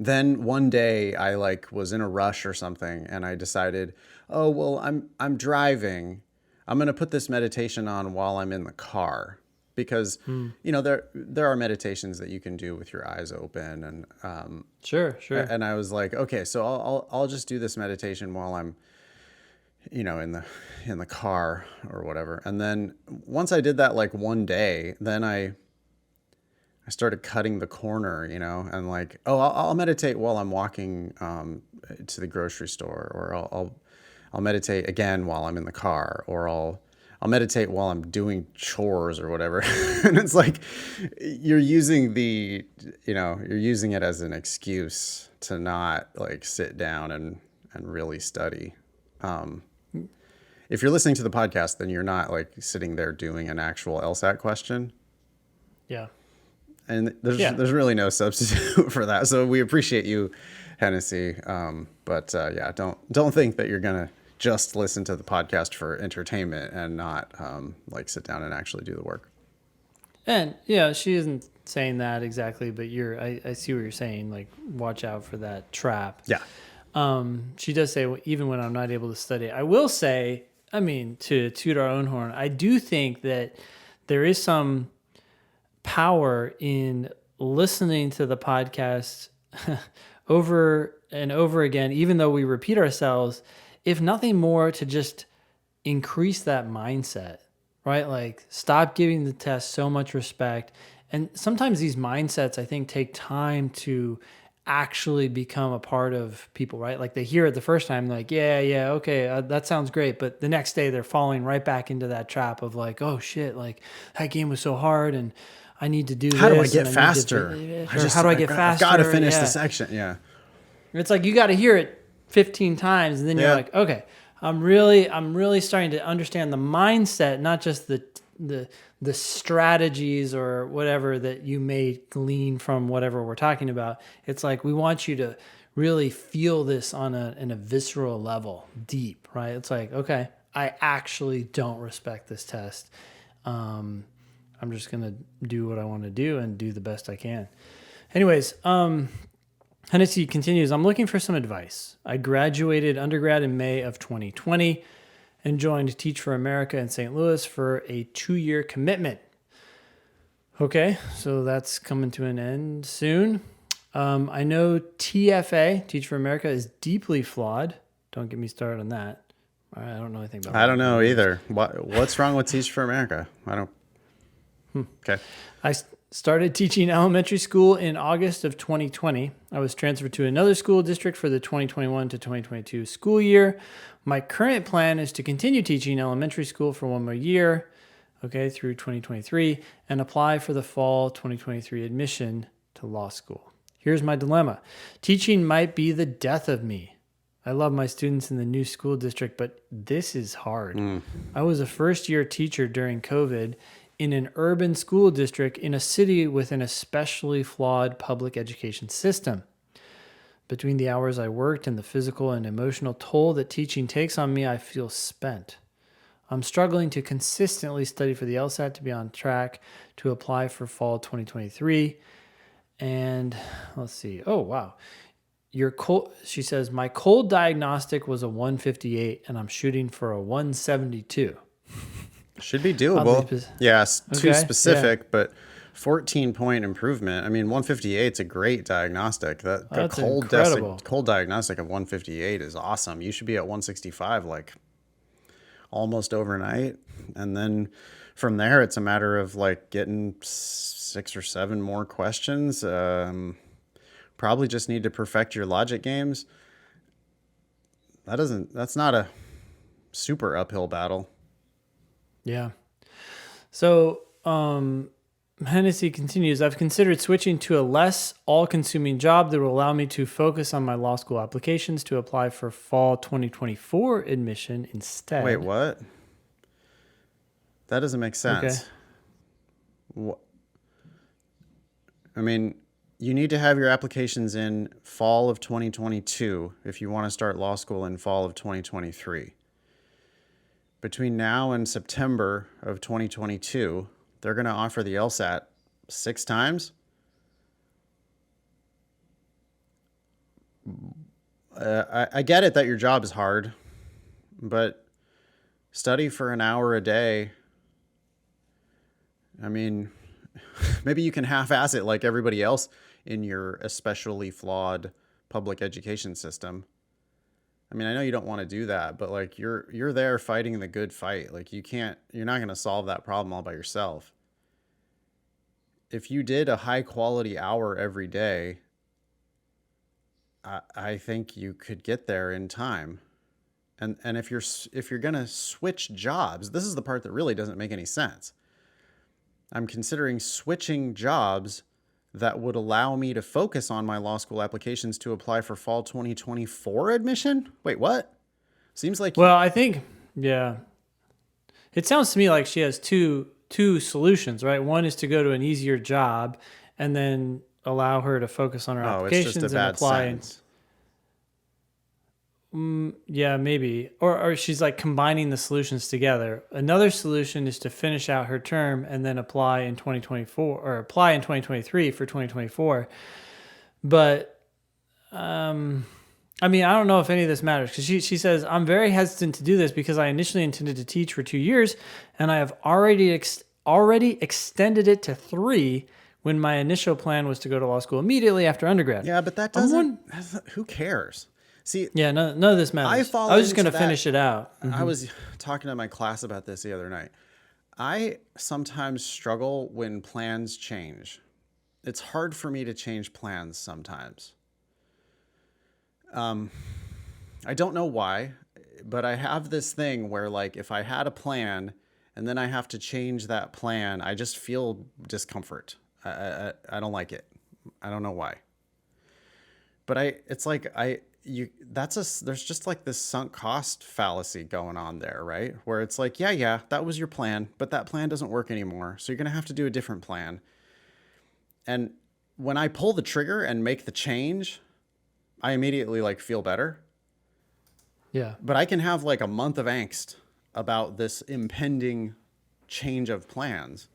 then one day I was in a rush or something, and I decided, oh, well, I'm driving. I'm going to put this meditation on while I'm in the car. Because, there are meditations that you can do with your eyes open, and sure. And I was like, okay, so I'll just do this meditation while I'm, in the car or whatever. And then once I did that one day, then I started cutting the corner, and I'll meditate while I'm walking to the grocery store, or I'll meditate again while I'm in the car, or I'll meditate while I'm doing chores or whatever. And it's like, you're using it as an excuse to not sit down and really study. If you're listening to the podcast, then you're not sitting there doing an actual LSAT question. Yeah. And there's really no substitute for that. So we appreciate you, Hennessy. But don't think that you're going to just listen to the podcast for entertainment and not sit down and actually do the work. And yeah, she isn't saying that exactly, but I see what you're saying. Like, watch out for that trap. Yeah. She does say, even when I'm not able to study, I will say, I mean, to toot our own horn, I do think that there is some power in listening to the podcast over and over again, even though we repeat ourselves, if nothing more to just increase that mindset, right? Like, stop giving the test so much respect. And sometimes these mindsets, I think, take time to actually become a part of people, right? Like, they hear it the first time, like, yeah, okay, that sounds great. But the next day they're falling right back into that trap of like, oh shit, like that game was so hard and I need to do How do I this. get faster? How do I get faster? I've got to finish Yeah. the section. Yeah. It's like you got to hear it 15 times, and then you're like, okay, I'm really starting to understand the mindset, not just the strategies or whatever that you may glean from whatever we're talking about. It's like we want you to really feel this in a visceral level, deep, right? It's like, okay, I actually don't respect this test. I'm just gonna do what I want to do and do the best I can. Anyways, Hennessy continues, I'm looking for some advice. I graduated undergrad in May of 2020 and joined Teach for America in St. Louis for a 2-year commitment. Okay, so that's coming to an end soon. I know TFA, Teach for America, is deeply flawed. Don't get me started on that. I don't know anything about that. I don't know either. What's wrong with Teach for America? I don't. Okay. I started teaching elementary school in August of 2020. I was transferred to another school district for the 2021 to 2022 school year. My current plan is to continue teaching elementary school for 1 more year, okay, through 2023, and apply for the fall 2023 admission to law school. Here's my dilemma. Teaching might be the death of me. I love my students in the new school district, but this is hard. I was a first-year teacher during COVID in an urban school district in a city with an especially flawed public education system. Between the hours I worked and the physical and emotional toll that teaching takes on me, I feel spent. I'm struggling to consistently study for the LSAT to be on track to apply for fall 2023. And let's see. Oh, wow. She says, my cold diagnostic was a 158 and I'm shooting for a 172. Should be doable. Yes, too specific, but 14-point improvement. I mean, 158 is a great diagnostic. That's incredible. Cold diagnostic of 158 is awesome. You should be at 165 like almost overnight. And then from there, it's a matter of like getting 6 or 7 more questions. Probably just need to perfect your logic games. That's not a super uphill battle. Yeah. So Hennessy continues, I've considered switching to a less all-consuming job that will allow me to focus on my law school applications to apply for fall 2024 admission instead. Wait, what? That doesn't make sense. Okay. I mean, you need to have your applications in fall of 2022 if you want to start law school in fall of 2023. Between now and September of 2022, they're going to offer the LSAT 6 times. I get it that your job is hard, but study for an hour a day. I mean, maybe you can half-ass it like everybody else in your especially flawed public education system. I mean, I know you don't want to do that, but like you're there fighting the good fight. Like you're not going to solve that problem all by yourself. If you did a high quality hour every day, I think you could get there in time. And if you're going to switch jobs, this is the part that really doesn't make any sense. I'm considering switching jobs that would allow me to focus on my law school applications to apply for fall 2024 admission? Wait, what? Seems like... Well, I think, yeah. It sounds to me like she has two solutions, right? One is to go to an easier job and then allow her to focus on her applications it's just a and bad apply. sentence. Yeah, maybe. Or she's like combining the solutions together. Another solution is to finish out her term and then apply in 2024 or apply in 2023 for 2024. But I mean, I don't know if any of this matters because she says, I'm very hesitant to do this because I initially intended to teach for 2 years and I have already extended it to 3 when my initial plan was to go to law school immediately after undergrad. Yeah, but that doesn't, who cares? See, yeah, none of this matters. I was just going to finish it out. I was talking to my class about this the other night. I sometimes struggle when plans change. It's hard for me to change plans sometimes. I don't know why, but I have this thing where like if I had a plan and then I have to change that plan, I just feel discomfort. I don't like it. I don't know why. But there's just like this sunk cost fallacy going on there, right? Where it's like, yeah, that was your plan, but that plan doesn't work anymore. So you're going to have to do a different plan. And when I pull the trigger and make the change, I immediately like feel better. Yeah. But I can have like a month of angst about this impending change of plans.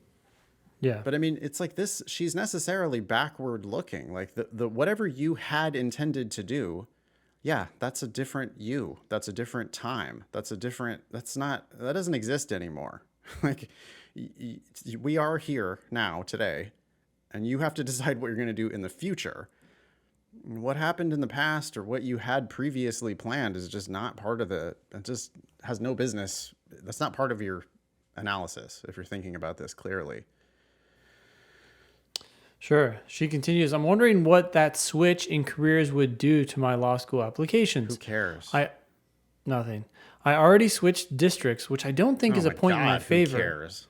Yeah. But I mean, it's like this, she's necessarily backward looking. Like the whatever you had intended to do, yeah, that's a different you. That's a different time. That doesn't exist anymore. Like we are here now today, and you have to decide what you're going to do in the future. What happened in the past or what you had previously planned is just not part of it just has no business. That's not part of your analysis if you're thinking about this clearly. Sure. She continues, I'm wondering what that switch in careers would do to my law school applications. Who cares? Nothing. I already switched districts, which I don't think is a point in my favor. Who cares?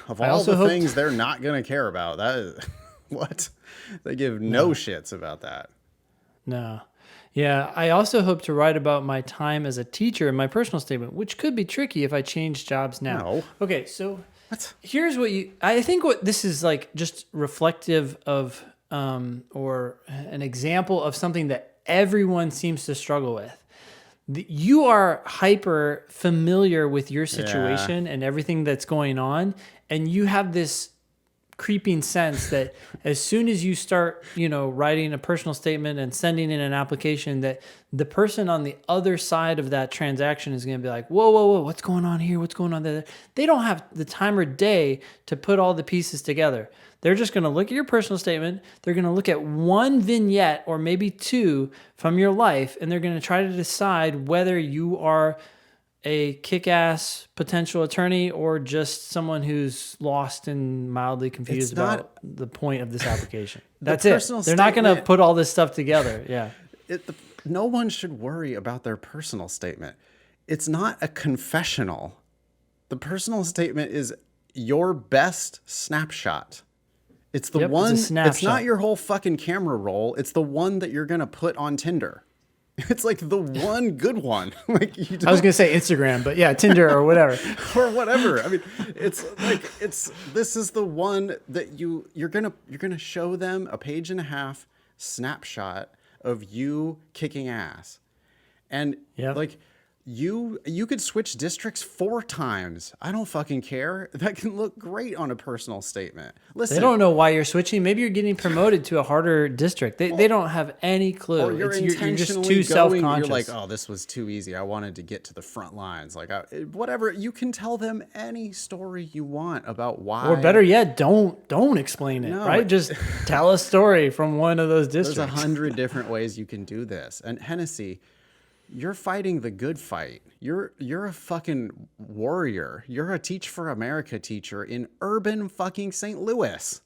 Of all the things they're not going to care about, that is what? They give no shits about that. No. Yeah, I also hope to write about my time as a teacher in my personal statement, which could be tricky if I change jobs now. No. Okay, so what? Here's I think what this is like just reflective of or an example of something that everyone seems to struggle with. You are hyper familiar with your situation and everything that's going on, and you have this creeping sense that as soon as you start, writing a personal statement and sending in an application, that the person on the other side of that transaction is going to be like, whoa, what's going on here? What's going on there? They don't have the time or day to put all the pieces together. They're just going to look at your personal statement. They're going to look at one vignette or maybe 2 from your life, and they're going to try to decide whether you are a kick-ass potential attorney or just someone who's lost and mildly confused about the point of this application. That's it. They're not going to put all this stuff together. Yeah. No one should worry about their personal statement. It's not a confessional. The personal statement is your best snapshot. It's the one, it's not your whole fucking camera roll. It's the one that you're going to put on Tinder. It's like the one good one. Like I was gonna say Instagram, but yeah, Tinder or whatever. Or whatever. I mean, this is the one that you're gonna show them a 1.5-page snapshot of you kicking ass, and like you could switch districts 4 times. I don't fucking care. That can look great on a personal statement. Listen, they don't know why you're switching. Maybe you're getting promoted to a harder district. They don't have any clue. Or you're just too self-conscious. You're like, oh, this was too easy. I wanted to get to the front lines. Like whatever. You can tell them any story you want about why. Or better yet, don't explain it. Right? Just tell a story from one of those districts. There's 100 different ways you can do this. And Hennessy, you're fighting the good fight. You're a fucking warrior. You're a Teach for America teacher in urban fucking St. Louis.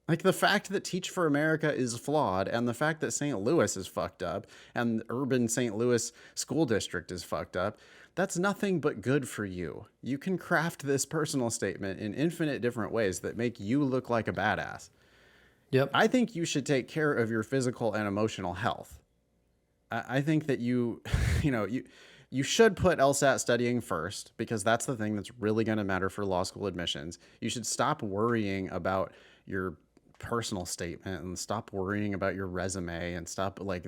Like the fact that Teach for America is flawed and the fact that St. Louis is fucked up and urban St. Louis school district is fucked up, that's nothing but good for you. You can craft this personal statement in infinite different ways that make you look like a badass. Yep. I think you should take care of your physical and emotional health. I think that you should put LSAT studying first because that's the thing that's really going to matter for law school admissions. You should stop worrying about your personal statement and stop worrying about your resume and stop like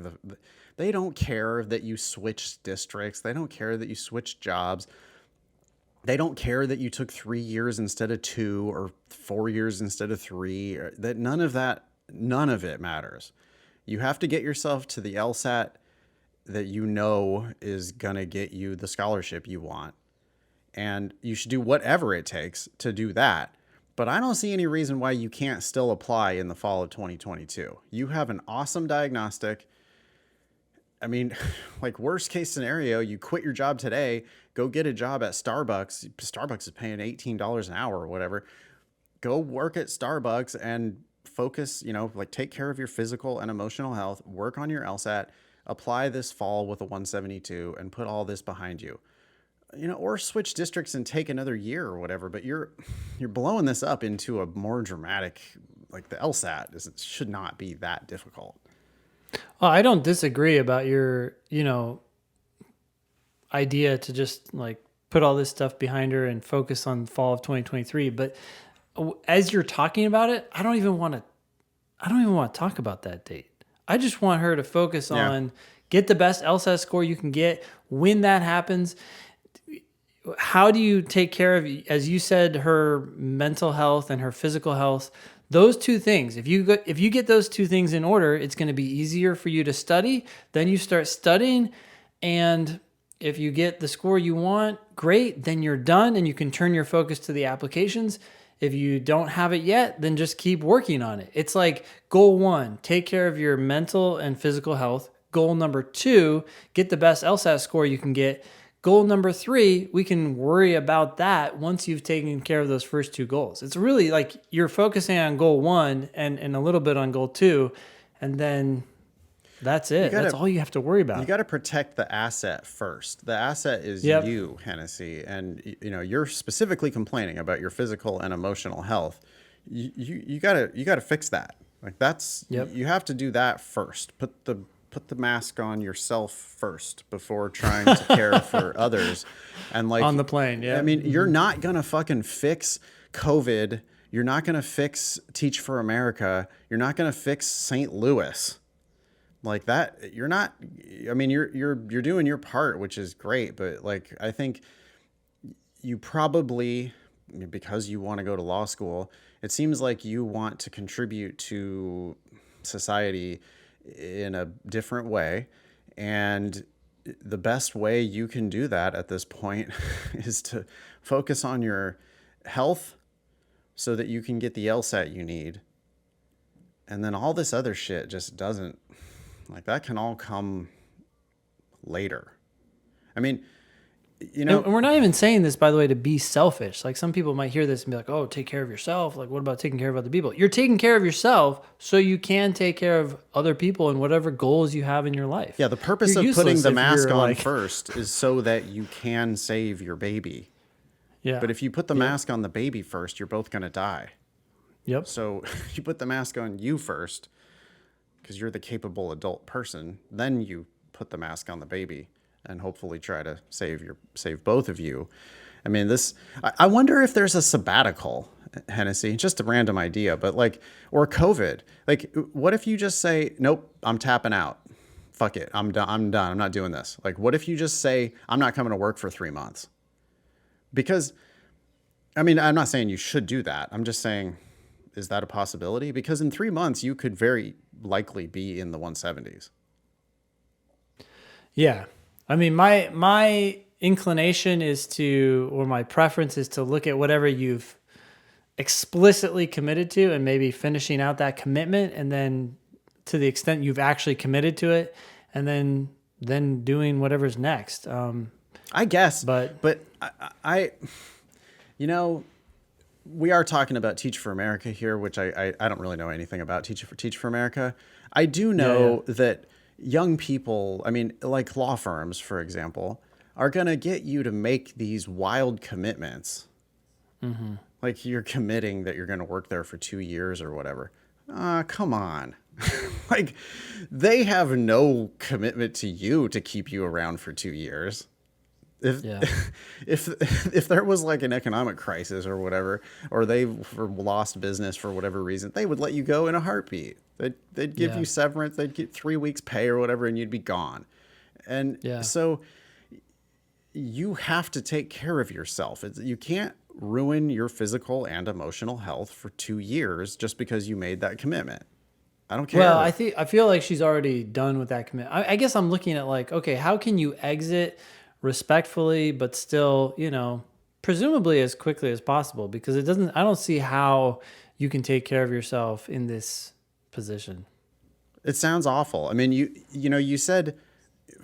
they don't care that you switch districts. They don't care that you switch jobs. They don't care that you took 3 years instead of 2 or 4 years instead of 3. That none of it matters. You have to get yourself to the LSAT that you know is going to get you the scholarship you want. And you should do whatever it takes to do that. But I don't see any reason why you can't still apply in the fall of 2022. You have an awesome diagnostic. I mean, like worst case scenario, you quit your job today, go get a job at Starbucks. Starbucks is paying $18 an hour or whatever. Go work at Starbucks and focus, like take care of your physical and emotional health, work on your LSAT, apply this fall with a 172 and put all this behind you. Or switch districts and take another year or whatever, but you're blowing this up into a more dramatic, like the LSAT should not be that difficult. Well, I don't disagree about your, idea to just like put all this stuff behind her and focus on fall of 2023. But as you're talking about it, I don't even want to talk about that date. I just want her to focus on get the best LSAT score you can get. When that happens, how do you take care of, as you said, her mental health and her physical health? Those two things, if you get those two things in order, it's going to be easier for you to study. Then you start studying, and if you get the score you want, great, then you're done and you can turn your focus to the applications. If you don't have it yet, then just keep working on it. It's like goal 1, take care of your mental and physical health. Goal number 2, get the best LSAT score you can get. Goal number 3, we can worry about that once you've taken care of those first 2 goals. It's really like you're focusing on goal 1 and a little bit on goal 2, and then that's it. That's all you have to worry about. You got to protect the asset firt. The asset is you, Hennessy, and you're specifically complaining about your physical and emotional health. You got to fix that. Like you have to do that first. Put the mask on yourself first before trying to care for others. And like on the plane, yeah. I mean, you're not gonna fucking fix COVID. You're not gonna fix Teach for America. You're not gonna fix St. Louis. Like that, you're not. I mean, you're doing your part, which is great. But like, I think you probably, because you want to go to law school, it seems like you want to contribute to society in a different way. And the best way you can do that at this point is to focus on your health so that you can get the LSAT you need. And then all this other shit just doesn't, like that can all come later. I mean, and we're not even saying this, by the way, to be selfish. Like some people might hear this and be like, oh, take care of yourself. Like, what about taking care of other people? You're taking care of yourself so you can take care of other people and whatever goals you have in your life. Yeah, the purpose of putting the mask on first is so that you can save your baby. Yeah. But if you put the mask on the baby first, you're both going to die. Yep. So you put the mask on you first because you're the capable adult person. Then you put the mask on the baby and hopefully try to save both of you. I mean, I wonder if there's a sabbatical, Hennessy, just a random idea, but like, or COVID. Like, what if you just say, nope, I'm tapping out. Fuck it. I'm done. I'm not doing this. Like, what if you just say, I'm not coming to work for 3 months? Because, I mean, I'm not saying you should do that. I'm just saying, is that a possibility? Because in 3 months, you could very likely be in the 170s. Yeah. I mean, my inclination is to, or my preference is to look at whatever you've explicitly committed to and maybe finishing out that commitment. And then to the extent you've actually committed to it and then doing whatever's next. I guess, but I we are talking about Teach for America here, which I don't really know anything about Teach for America. I do know that young people, I mean, like law firms, for example, are going to get you to make these wild commitments. Mm-hmm. Like you're committing that you're going to work there for 2 years or whatever. Come on. Like they have no commitment to you to keep you around for 2 years. If Yeah. if there was like an economic crisis or whatever, or they lost business for whatever reason, they would let you go in a heartbeat. They'd give Yeah. you severance, they'd get 3 weeks pay or whatever, and you'd be gone. And Yeah. so you have to take care of yourself. You can't ruin your physical and emotional health for 2 years just because you made that commitment. I don't care. Well, I feel like she's already done with that commitment. I guess I'm looking at like, okay, how can you exit respectfully, but still, presumably as quickly as possible? Because I don't see how you can take care of yourself in this position. It sounds awful. I mean, you said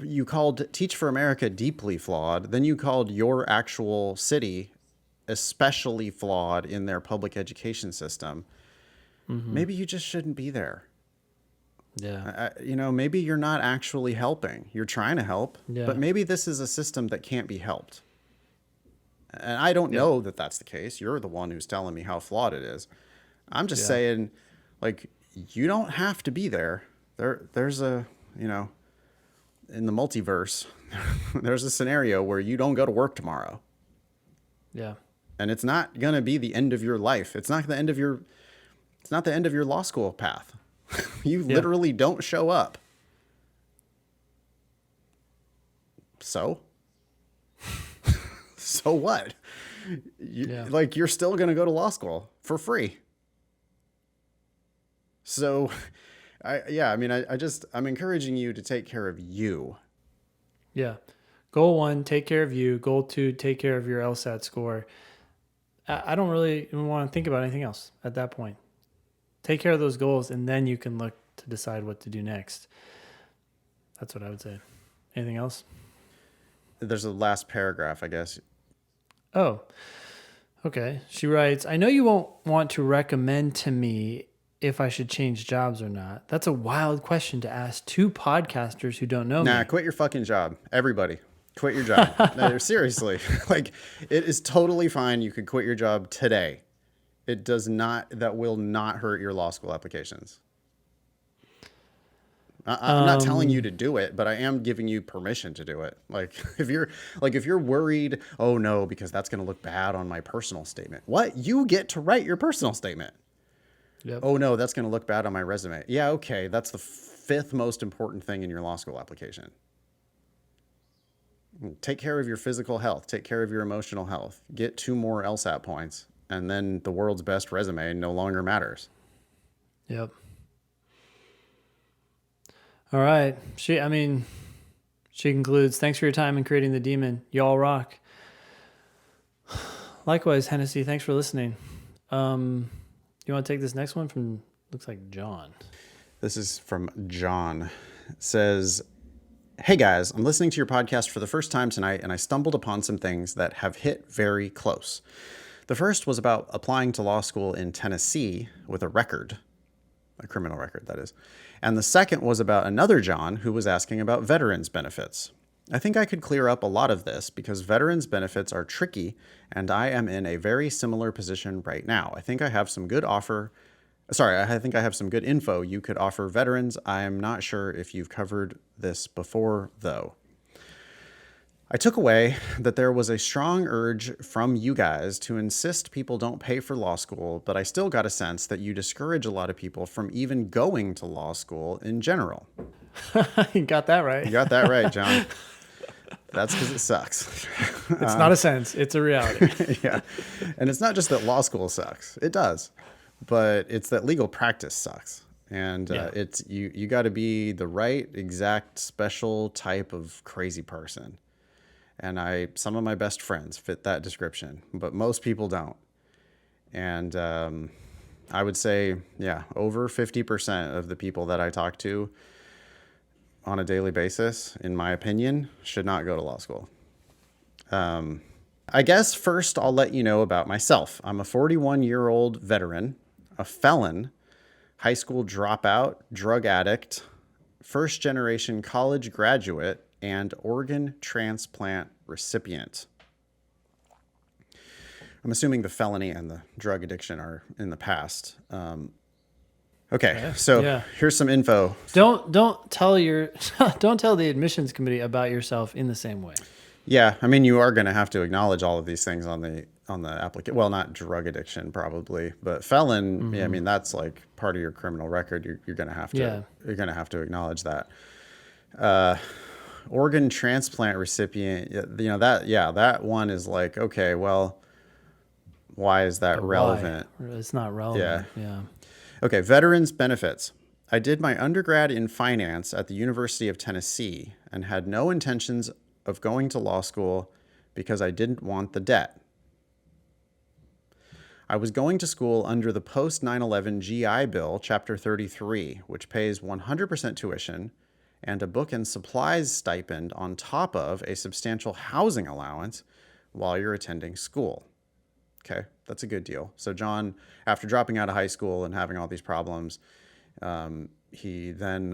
you called Teach for America deeply flawed. Then you called your actual city especially flawed in their public education system. Mm-hmm. Maybe you just shouldn't be there. Yeah. Maybe you're not actually helping. You're trying to help, Yeah. but maybe this is a system that can't be helped. And I don't know that that's the case. You're the one who's telling me how flawed it is. I'm just saying, like, you don't have to be there. There's a, in the multiverse, there's a scenario where you don't go to work tomorrow. Yeah. And it's not going to be the end of your life. It's not the end of your law school path. You literally don't show up. So what? You're still going to go to law school for free. So I'm encouraging you to take care of you. Yeah. Goal 1, take care of you. Goal 2, take care of your LSAT score. I don't really even want to think about anything else at that point. Take care of those goals, and then you can look to decide what to do next. That's what I would say. Anything else? There's a last paragraph, I guess. Oh, okay. She writes, I know you won't want to recommend to me if I should change jobs or not. That's a wild question to ask 2 podcasters who don't know me. Nah, quit your fucking job. Everybody, quit your job. No, seriously. Like, it is totally fine. You could quit your job today. That will not hurt your law school applications. I'm not telling you to do it, but I am giving you permission to do it. Like, if you're worried, oh no, because that's going to look bad on my personal statement. What? You get to write your personal statement. Yep. Oh no, that's going to look bad on my resume. Yeah, okay. That's the 5th most important thing in your law school application. Take care of your physical health. Take care of your emotional health. Get 2 more LSAT points. And then the world's best resume no longer matters. Yep. All right. She concludes, thanks for your time in creating the demon. Y'all rock. Likewise, Hennessy, thanks for listening. You want to take this next one from, looks like John. This is from John. It says, hey guys, I'm listening to your podcast for the first time tonight, and I stumbled upon some things that have hit very close. The first was about applying to law school in Tennessee with a criminal record, that is. And the second was about another John who was asking about veterans benefits. I think I could clear up a lot of this because veterans benefits are tricky, and I am in a very similar position right now. I think I have some good info you could offer veterans. I am not sure if you've covered this before, though. I took away that there was a strong urge from you guys to insist people don't pay for law school, but I still got a sense that you discourage a lot of people from even going to law school in general. You got that right. You got that right, John. That's because it sucks. It's not a sense. It's a reality. Yeah. And it's not just that law school sucks. It does. But it's that legal practice sucks. And it's you got to be the right, exact, special type of crazy person. And some of my best friends fit that description, but most people don't. And I would say, over 50% of the people that I talk to on a daily basis, in my opinion, should not go to law school. I guess first I'll let you know about myself. I'm a 41-year-old veteran, a felon, high school dropout, drug addict, first-generation college graduate, and organ transplant recipient. I'm assuming the felony and the drug addiction are in the past. Here's some info. Don't tell the admissions committee about yourself in the same way. Yeah, I mean, you are going to have to acknowledge all of these things on the application. Well, not drug addiction probably, but felon. Yeah, I Mm-hmm. mean that's like part of your criminal record. You're going to have to Yeah. acknowledge that. Organ transplant recipient. That one is like, okay, well, why is that But why? relevant? It's not Yeah. relevant. Yeah. Okay, veterans benefits. I did my undergrad in finance at the University of Tennessee and had no intentions of going to law school because I didn't want the debt. I was going to school under the post 9/11 GI Bill, Chapter 33, which pays 100% tuition and a book and supplies stipend on top of a substantial housing allowance while you're attending school. Okay, that's a good deal. So John, after dropping out of high school and having all these problems, he then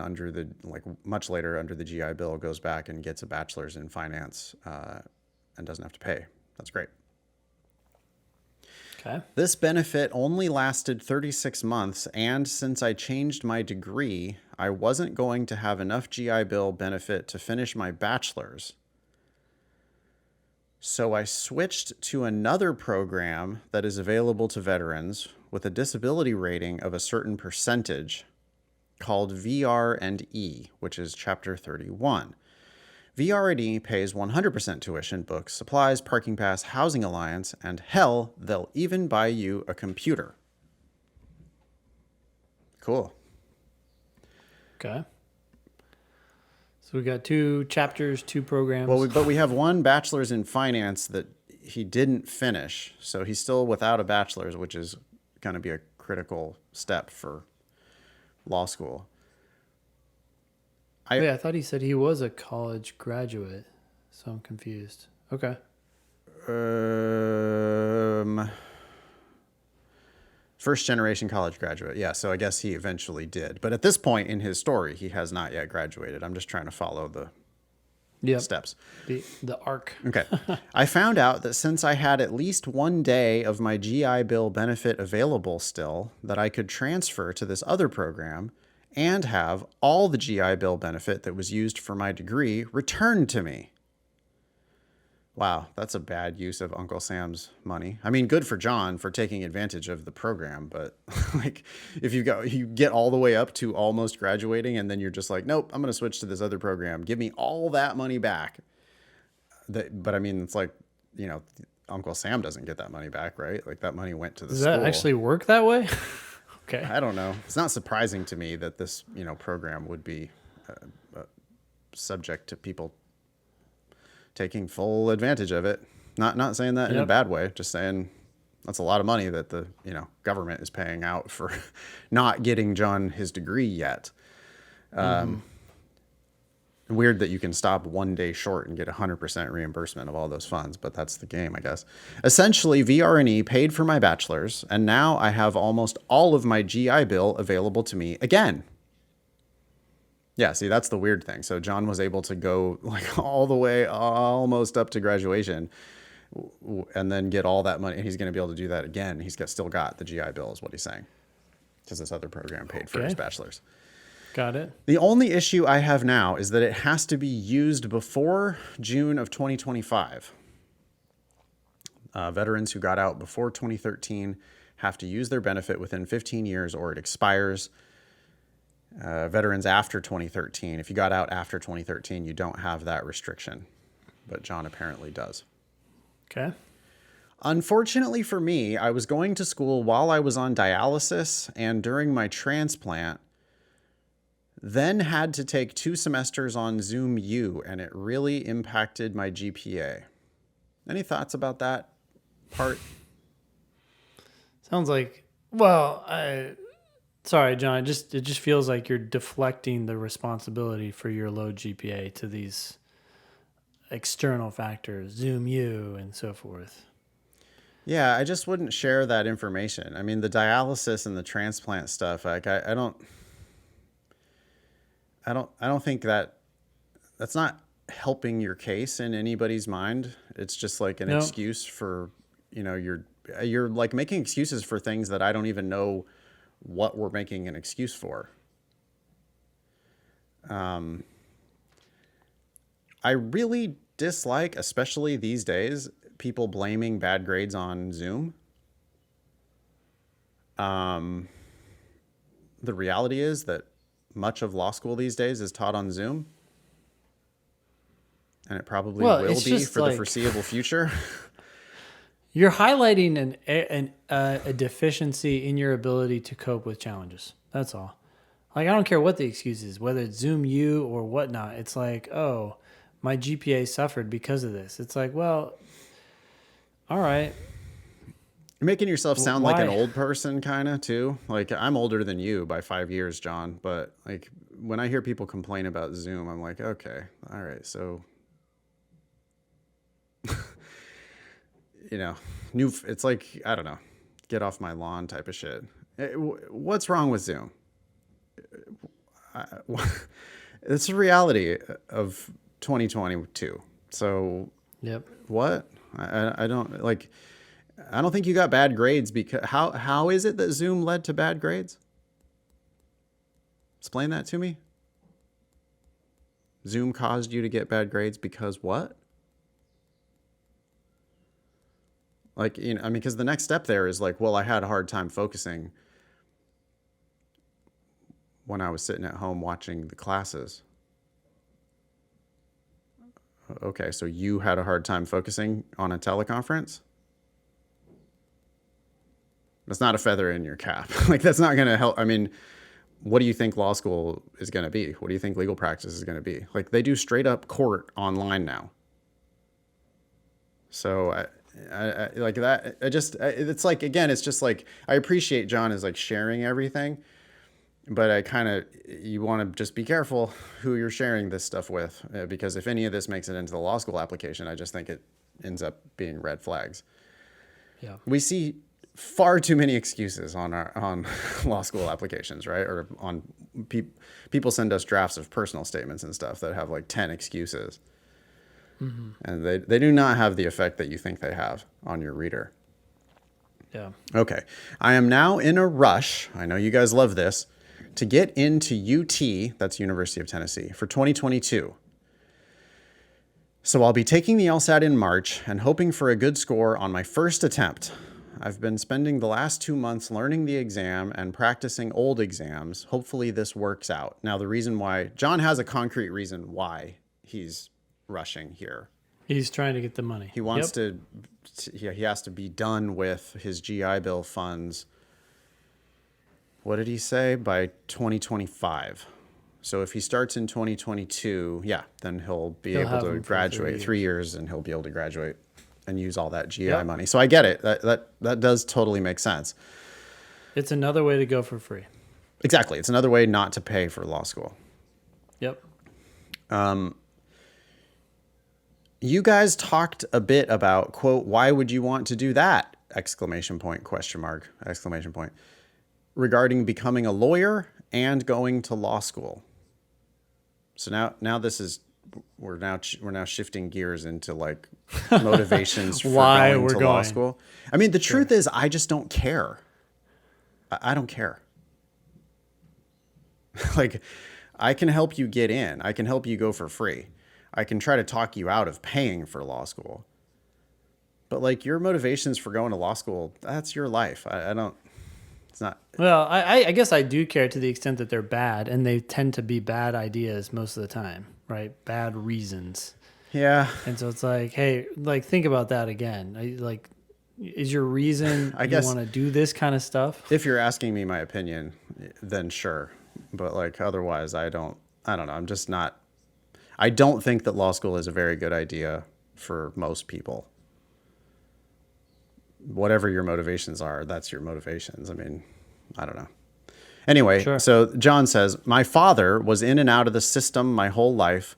much later under the GI Bill goes back and gets a bachelor's in finance and doesn't have to pay. That's great. Okay. This benefit only lasted 36 months, and since I changed my degree, I wasn't going to have enough GI Bill benefit to finish my bachelor's. So I switched to another program that is available to veterans with a disability rating of a certain percentage called VR&E, which is Chapter 31. VR&E pays 100% tuition, books, supplies, parking pass, housing allowance, and hell, they'll even buy you a computer. Cool. Okay. So we got 2 chapters, 2 programs. Well, but we have one bachelor's in finance that he didn't finish, so he's still without a bachelor's, which is going to be a critical step for law school. Wait, I thought he said he was a college graduate, so I'm confused. Okay. First generation college graduate. Yeah, so I guess he eventually did. But at this point in his story, he has not yet graduated. I'm just trying to follow the steps. The arc. Okay. I found out that since I had at least one day of my GI Bill benefit available still, that I could transfer to this other program and have all the GI Bill benefit that was used for my degree returned to me. Wow, that's a bad use of Uncle Sam's money. I mean, good for John for taking advantage of the program, but like if you get all the way up to almost graduating and then you're just like, nope, I'm going to switch to this other program. Give me all that money back. But I mean, it's like, Uncle Sam doesn't get that money back, right? Like that money went to the school. Does that actually work that way? Okay. I don't know. It's not surprising to me that this, program would be subject to people taking full advantage of it. Not saying that in a bad way, just saying that's a lot of money that the, government is paying out for not getting John his degree yet. Weird that you can stop one day short and get 100% reimbursement of all those funds, but that's the game, I guess. Essentially, VR&E paid for my bachelor's, and now I have almost all of my GI Bill available to me again. Yeah, see, that's the weird thing. So John was able to go like all the way almost up to graduation and then get all that money. And he's going to be able to do that again. Still got the GI Bill is what he's saying, because this other program paid for his bachelor's. Got it. The only issue I have now is that it has to be used before June of 2025. Veterans who got out before 2013 have to use their benefit within 15 years or it expires. Veterans after 2013, if you got out after 2013, you don't have that restriction, but John apparently does. Okay. Unfortunately for me, I was going to school while I was on dialysis and during my transplant, then had to take 2 semesters on Zoom U, and it really impacted my GPA. Any thoughts about that part? Sounds like, sorry, John. It just feels like you're deflecting the responsibility for your low GPA to these external factors, Zoom U and so forth. Yeah, I just wouldn't share that information. I mean, the dialysis and the transplant stuff, like I don't think that's not helping your case in anybody's mind. It's just like an excuse for, you're like making excuses for things that I don't even know what we're making an excuse for. I really dislike, especially these days, people blaming bad grades on Zoom. The reality is that much of law school these days is taught on Zoom. And it probably will be for the foreseeable future. You're highlighting a deficiency in your ability to cope with challenges. That's all. Like, I don't care what the excuse is, whether it's Zoom U or whatnot. It's like, oh, my GPA suffered because of this. It's like, well, all right. You're making yourself sound like an old person kind of too. Like, I'm older than you by 5 years, John. But like, when I hear people complain about Zoom, I'm like, okay, all right. So, it's like, I don't know, get off my lawn type of shit. What's wrong with Zoom? It's the reality of 2022. So, yep. What? I don't think you got bad grades because how is it that Zoom led to bad grades? Explain that to me. Zoom caused you to get bad grades because what? Like, because the next step there is like, well, I had a hard time focusing when I was sitting at home watching the classes. Okay, so you had a hard time focusing on a teleconference? That's not a feather in your cap. Like, that's not going to help. I mean, what do you think law school is going to be? What do you think legal practice is going to be? Like, they do straight up court online now. So I like that. It's like, again, it's just like, I appreciate John is like sharing everything, but you want to just be careful who you're sharing this stuff with, because if any of this makes it into the law school application, I just think it ends up being red flags. Yeah. We see far too many excuses on law school applications, right? Or on people send us drafts of personal statements and stuff that have like 10 excuses. Mm-hmm. And they do not have the effect that you think they have on your reader. Yeah. Okay. I am now in a rush. I know you guys love this. To get into UT, that's University of Tennessee, for 2022. So I'll be taking the LSAT in March and hoping for a good score on my first attempt. I've been spending the last 2 months learning the exam and practicing old exams. Hopefully this works out. Now, the reason why, John has a concrete reason why he's rushing here. He's trying to get the money. He wants he has to be done with his GI Bill funds. What did he say? By 2025. So if he starts in 2022, then he'll be able to graduate 3 years, and he'll be able to graduate and use all that GI money. So I get it. That does totally make sense. It's another way to go for free. Exactly. It's another way not to pay for law school. Yep. You guys talked a bit about, quote, why would you want to do that? Exclamation point, question mark, exclamation point. Regarding becoming a lawyer and going to law school. So now this is, we're now shifting gears into like motivations for why going we're to law school. I mean, the truth is, I just don't care. I don't care. Like, I can help you get in. I can help you go for free. I can try to talk you out of paying for law school. But like, your motivations for going to law school, that's your life. I don't, it's not. Well, I guess I do care to the extent that they're bad, and they tend to be bad ideas most of the time, right? Bad reasons. Yeah. And so it's like, hey, like, think about that again. Like, is your reason I guess you want to do this kind of stuff? If you're asking me my opinion, then sure. But like, otherwise, I don't know. I'm just not. I don't think that law school is a very good idea for most people. Whatever your motivations are, that's your motivations. I mean, I don't know. Anyway, So John says, my father was in and out of the system my whole life.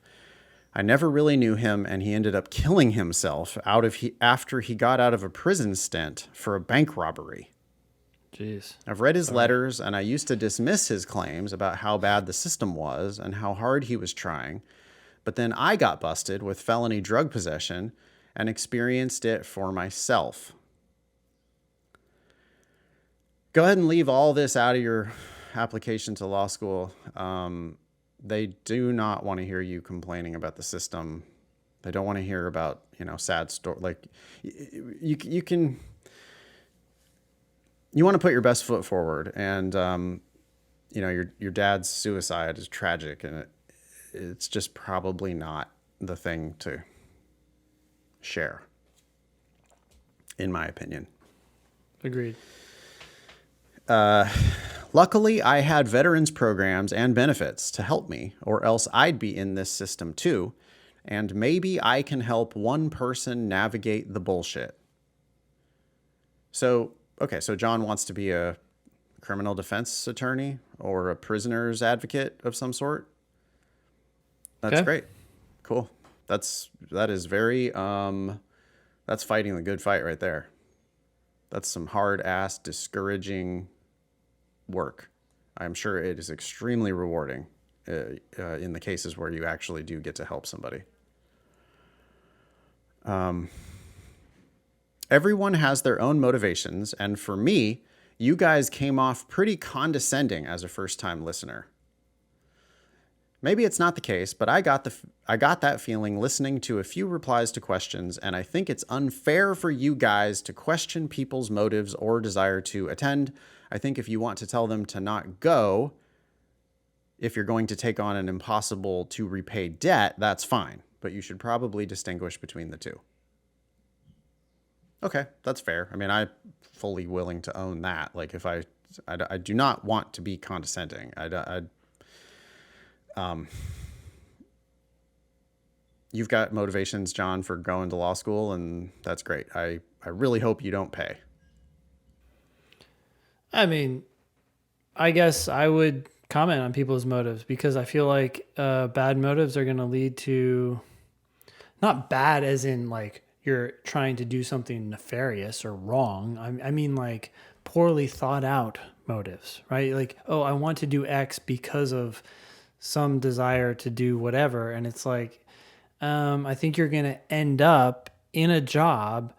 I never really knew him, and he ended up killing himself after he got out of a prison stint for a bank robbery. Jeez. I've read his letters, and I used to dismiss his claims about how bad the system was and how hard he was trying. But then I got busted with felony drug possession and experienced it for myself. Go ahead and leave all this out of your application to law school. They do not want to hear you complaining about the system They don't want to hear about, sad story. Like you want to put your best foot forward, and your dad's suicide is tragic, and it's just probably not the thing to share, in my opinion. Agreed. Luckily, I had veterans programs and benefits to help me, or else I'd be in this system too, and maybe I can help one person navigate the bullshit. So John wants to be a criminal defense attorney or a prisoner's advocate of some sort. That's great. Cool. That is very, that's fighting the good fight right there. That's some hard ass, discouraging work. I'm sure it is extremely rewarding in the cases where you actually do get to help somebody. Everyone has their own motivations, and for me, you guys came off pretty condescending as a first-time listener. Maybe it's not the case, but I got that feeling listening to a few replies to questions, and I think it's unfair for you guys to question people's motives or desire to attend. I think if you want to tell them to not go, if you're going to take on an impossible to repay debt, that's fine, but you should probably distinguish between the two. Okay, that's fair. I mean, I'm fully willing to own that. Like, if I do not want to be condescending. You've got motivations, John, for going to law school, and that's great. I really hope you don't pay. I mean, I guess I would comment on people's motives, because I feel like bad motives are going to lead to, not bad as in like you're trying to do something nefarious or wrong. I mean like poorly thought out motives, right? Like, oh, I want to do X because of some desire to do whatever. And it's like, I think you're going to end up in a job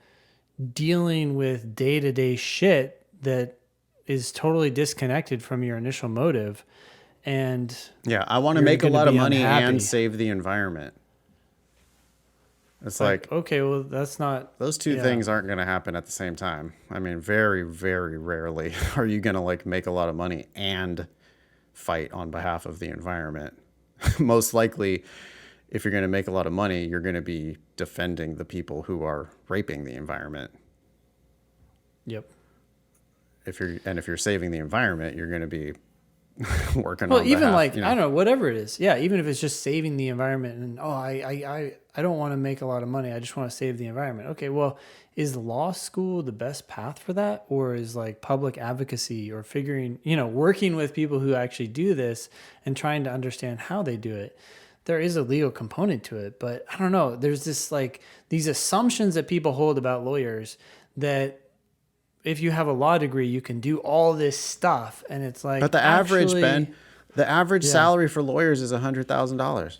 dealing with day-to-day shit that is totally disconnected from your initial motive. And yeah, I want to make a lot of money and save the environment. It's like, okay, well, that's not... Those two things aren't going to happen at the same time. I mean, very, very rarely are you going to like make a lot of money and fight on behalf of the environment. Most likely, if you're going to make a lot of money, you're going to be defending the people who are raping the environment. Yep. If you're saving the environment, you're going to be working well, on even behalf, like, I don't know, whatever it is. Yeah, even if it's just saving the environment and, I don't want to make a lot of money. I just want to save the environment. Okay, well, is law school the best path for that? Or is like public advocacy or figuring, working with people who actually do this and trying to understand how they do it? There is a legal component to it, but I don't know. There's this like these assumptions that people hold about lawyers that if you have a law degree, you can do all this stuff. And it's like, but the average salary for lawyers is $100,000.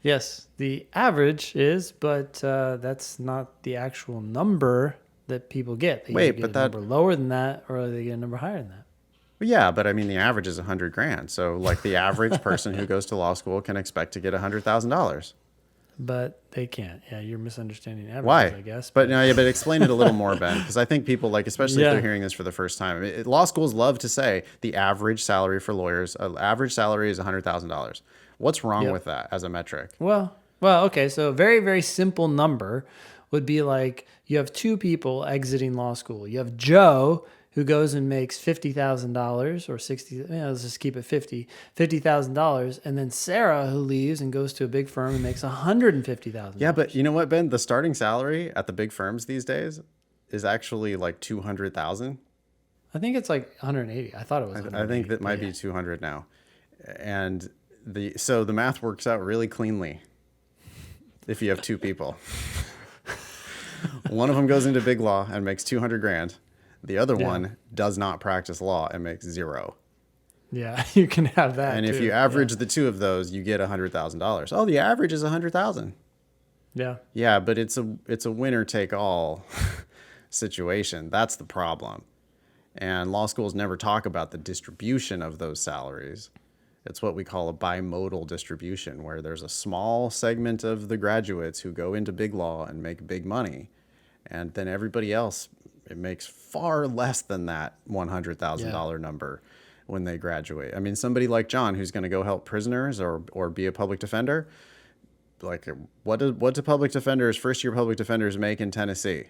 Yes, the average is, but that's not the actual number that people get. They either get a number lower than that, or they get a number higher than that. Yeah, but I mean, the average is $100,000. So, like, the average person who goes to law school can expect to get $100,000. But they can't. Yeah, you're misunderstanding average. Why? I guess. But explain it a little more, Ben, because I think people, like, especially if they're hearing this for the first time, law schools love to say the average salary for lawyers, average salary is $100,000. What's wrong with that as a metric? Well, okay. So a very, very simple number would be like you have two people exiting law school. You have Joe, who goes and makes $50,000 or 60, let's just keep it $50,000. And then Sarah, who leaves and goes to a big firm and makes $150,000. Yeah, but you know what, Ben? The starting salary at the big firms these days is actually like $200,000. I think it's like 180. I thought it was. I think that might be 200 now. And so the math works out really cleanly if you have two people. One of them goes into big law and makes $200,000. The other one does not practice law and makes $0. Yeah, you can have that. And if you average the two of those, you get $100,000. Oh, the average is $100,000. Yeah. Yeah, but it's a winner take all situation. That's the problem. And law schools never talk about the distribution of those salaries. It's what we call a bimodal distribution, where there's a small segment of the graduates who go into big law and make big money. And then everybody else, it makes far less than that $100,000 number when they graduate. I mean, somebody like John, who's going to go help prisoners or be a public defender, like what do first year public defenders make in Tennessee?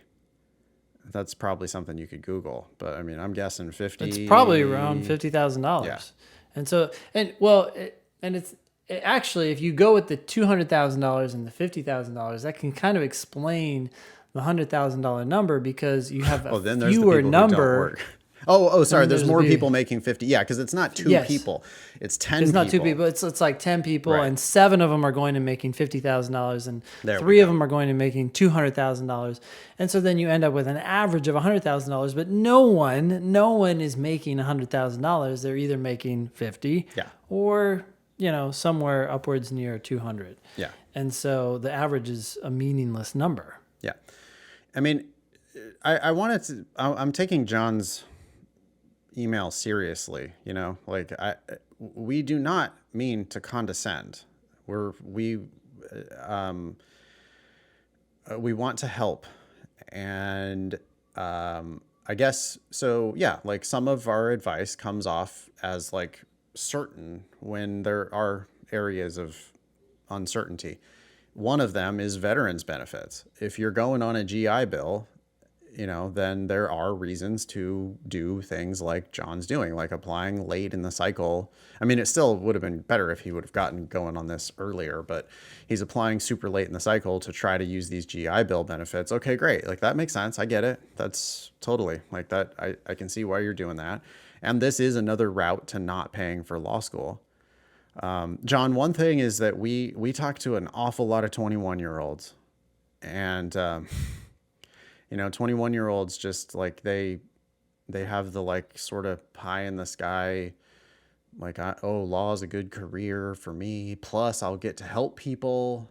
That's probably something you could Google, but I mean, I'm guessing 50. It's probably around $50,000. Yeah. And so, actually, if you go with the $200,000 and the $50,000, that can kind of explain the $100,000 number, because you have a fewer number. Sorry. There's more people making 50. Yeah, because it's not two people. It's 10 people. It's not two people. It's like 10 people, Right. and 7 of them are going to making $50,000, and There we 3 of go. them are going to making $200,000. And so then you end up with an average of $100,000, but no one is making $100,000. They're either making 50 or, somewhere upwards near 200. Yeah. And so the average is a meaningless number. Yeah. I mean, I'm taking John's email seriously, we do not mean to condescend. We want to help. And, I guess, so yeah, like some of our advice comes off as like certain when there are areas of uncertainty. One of them is veterans benefits. If you're going on a GI Bill, then there are reasons to do things like John's doing, like applying late in the cycle. I mean, it still would have been better if he would have gotten going on this earlier, but he's applying super late in the cycle to try to use these GI Bill benefits. Okay, great. Like that makes sense. I get it. That's totally like that. I can see why you're doing that. And this is another route to not paying for law school. John, one thing is that we talk to an awful lot of 21-year-olds, and, 21-year-olds just like they have the like sort of pie in the sky, like, law is a good career for me. Plus I'll get to help people.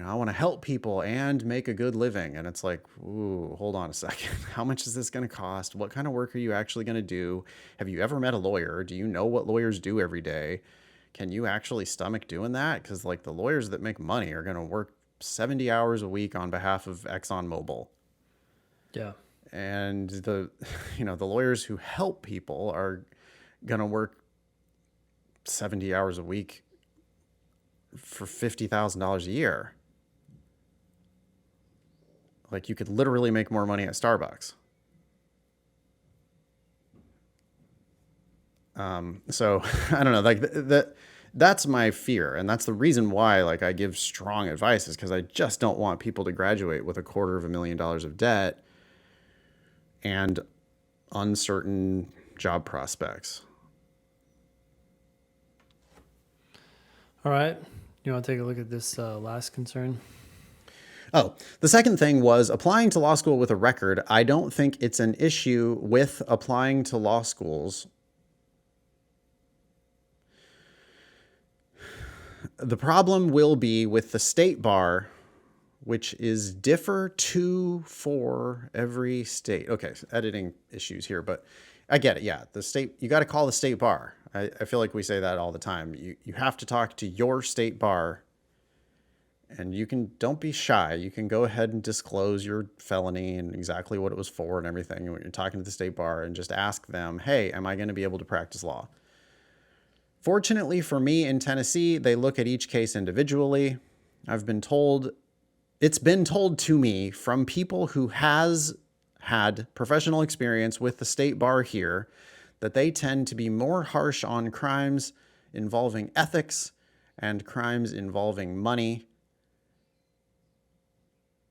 I want to help people and make a good living. And it's like, ooh, hold on a second. How much is this going to cost? What kind of work are you actually going to do? Have you ever met a lawyer? Do you know what lawyers do every day? Can you actually stomach doing that? Because like the lawyers that make money are going to work 70 hours a week on behalf of ExxonMobil. Yeah. And the lawyers who help people are going to work 70 hours a week for $50,000 a year. Like you could literally make more money at Starbucks. So I don't know, like that's my fear. And that's the reason why, like, I give strong advice, is because I just don't want people to graduate with $250,000 of debt and uncertain job prospects. All right. You want to take a look at this last concern? Oh, the second thing was applying to law school with a record. I don't think it's an issue with applying to law schools. The problem will be with the state bar, which is differ to for every state. Okay, so editing issues here, but I get it. Yeah, the state, you got to call the state bar. I feel like we say that all the time. You have to talk to your state bar, and don't be shy. You can go ahead and disclose your felony and exactly what it was for and everything when you're talking to the state bar, and just ask them, hey, am I going to be able to practice law? Fortunately for me in Tennessee, they look at each case individually. It's been told to me from people who has had professional experience with the state bar here that they tend to be more harsh on crimes involving ethics and crimes involving money.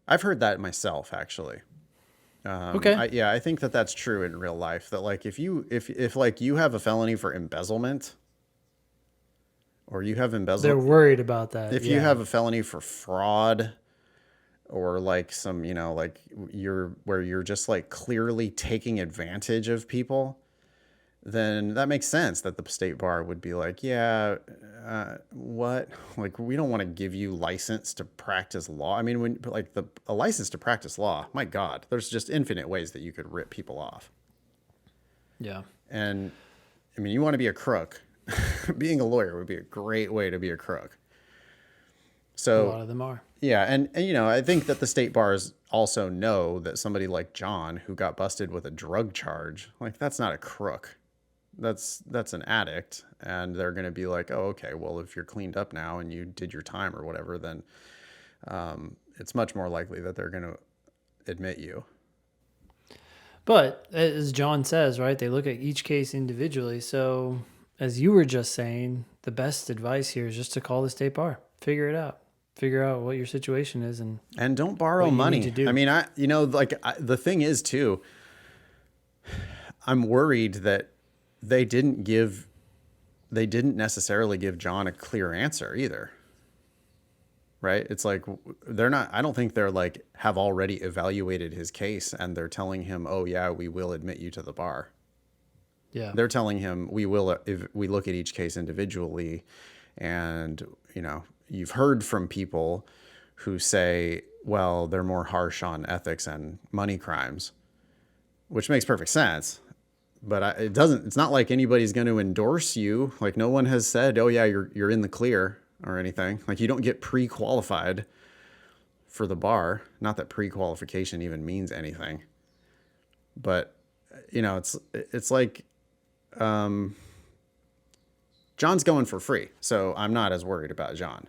I've heard that myself, actually. Okay. I think that's true in real life. That like if like you have a felony for embezzlement, or you have embezzlement, they're worried about that. If you have a felony for fraud, or like some, like where you're just like clearly taking advantage of people, then that makes sense that the state bar would be like, what? Like, we don't want to give you license to practice law. I mean, a license to practice law, my God, there's just infinite ways that you could rip people off. Yeah. And I mean, you want to be a crook. being a lawyer would be a great way to be a crook. A So lot of them are. yeah, and I think that the state bars also know that somebody like John, who got busted with a drug charge, like that's not a crook. That's an addict, and they're going to be like, oh, okay, well, if you're cleaned up now and you did your time or whatever, then it's much more likely that they're going to admit you. But as John says, right, they look at each case individually. So as you were just saying, the best advice here is just to call the state bar, figure it out. Figure out what your situation is and don't borrow money. to do. I mean, the thing is too, I'm worried that they didn't necessarily give John a clear answer either. Right? It's like I don't think they're like have already evaluated his case and they're telling him, oh yeah, we will admit you to the bar. Yeah. They're telling him we will, if we look at each case individually, and you've heard from people who say, well, they're more harsh on ethics and money crimes, which makes perfect sense. But it's not like anybody's going to endorse you. Like no one has said, oh yeah, you're in the clear or anything. Like you don't get pre-qualified for the bar. Not that pre-qualification even means anything, but it's like, John's going for free. So I'm not as worried about John.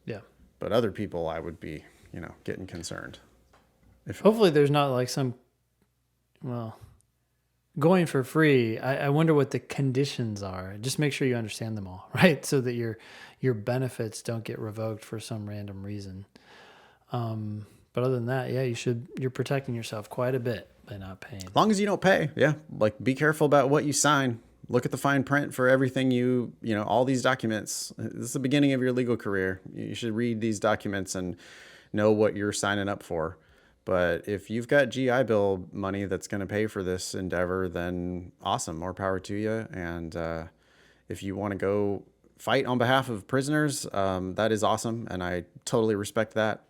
Yeah. But other people, I would be, getting concerned. Hopefully there's not like going for free. I wonder what the conditions are. Just make sure you understand them all, right? So that your benefits don't get revoked for some random reason. But other than that, yeah, you're protecting yourself quite a bit by not paying. As long as you don't pay, yeah. Like be careful about what you sign. Look at the fine print for everything all these documents. This is the beginning of your legal career. You should read these documents and know what you're signing up for. But if you've got GI Bill money that's going to pay for this endeavor, then awesome, more power to you. And if you want to go fight on behalf of prisoners, that is awesome. And I totally respect that.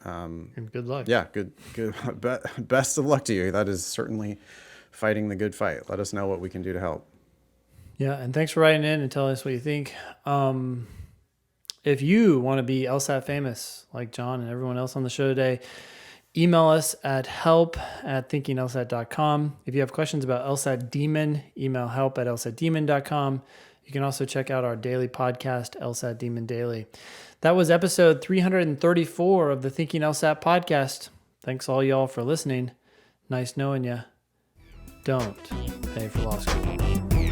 And good luck. Yeah, good. Best of luck to you. That is certainly fighting the good fight. Let us know what we can do to help. Yeah, and thanks for writing in and telling us what you think. If you want to be LSAT famous like John and everyone else on the show today, email us at help@thinkinglsat.com. If you have questions about LSAT Demon, email help@lsatdemon.com. You can also check out our daily podcast, LSAT Demon Daily. That was episode 334 of the Thinking LSAT podcast. Thanks all y'all for listening. Nice knowing you. Don't pay for law school.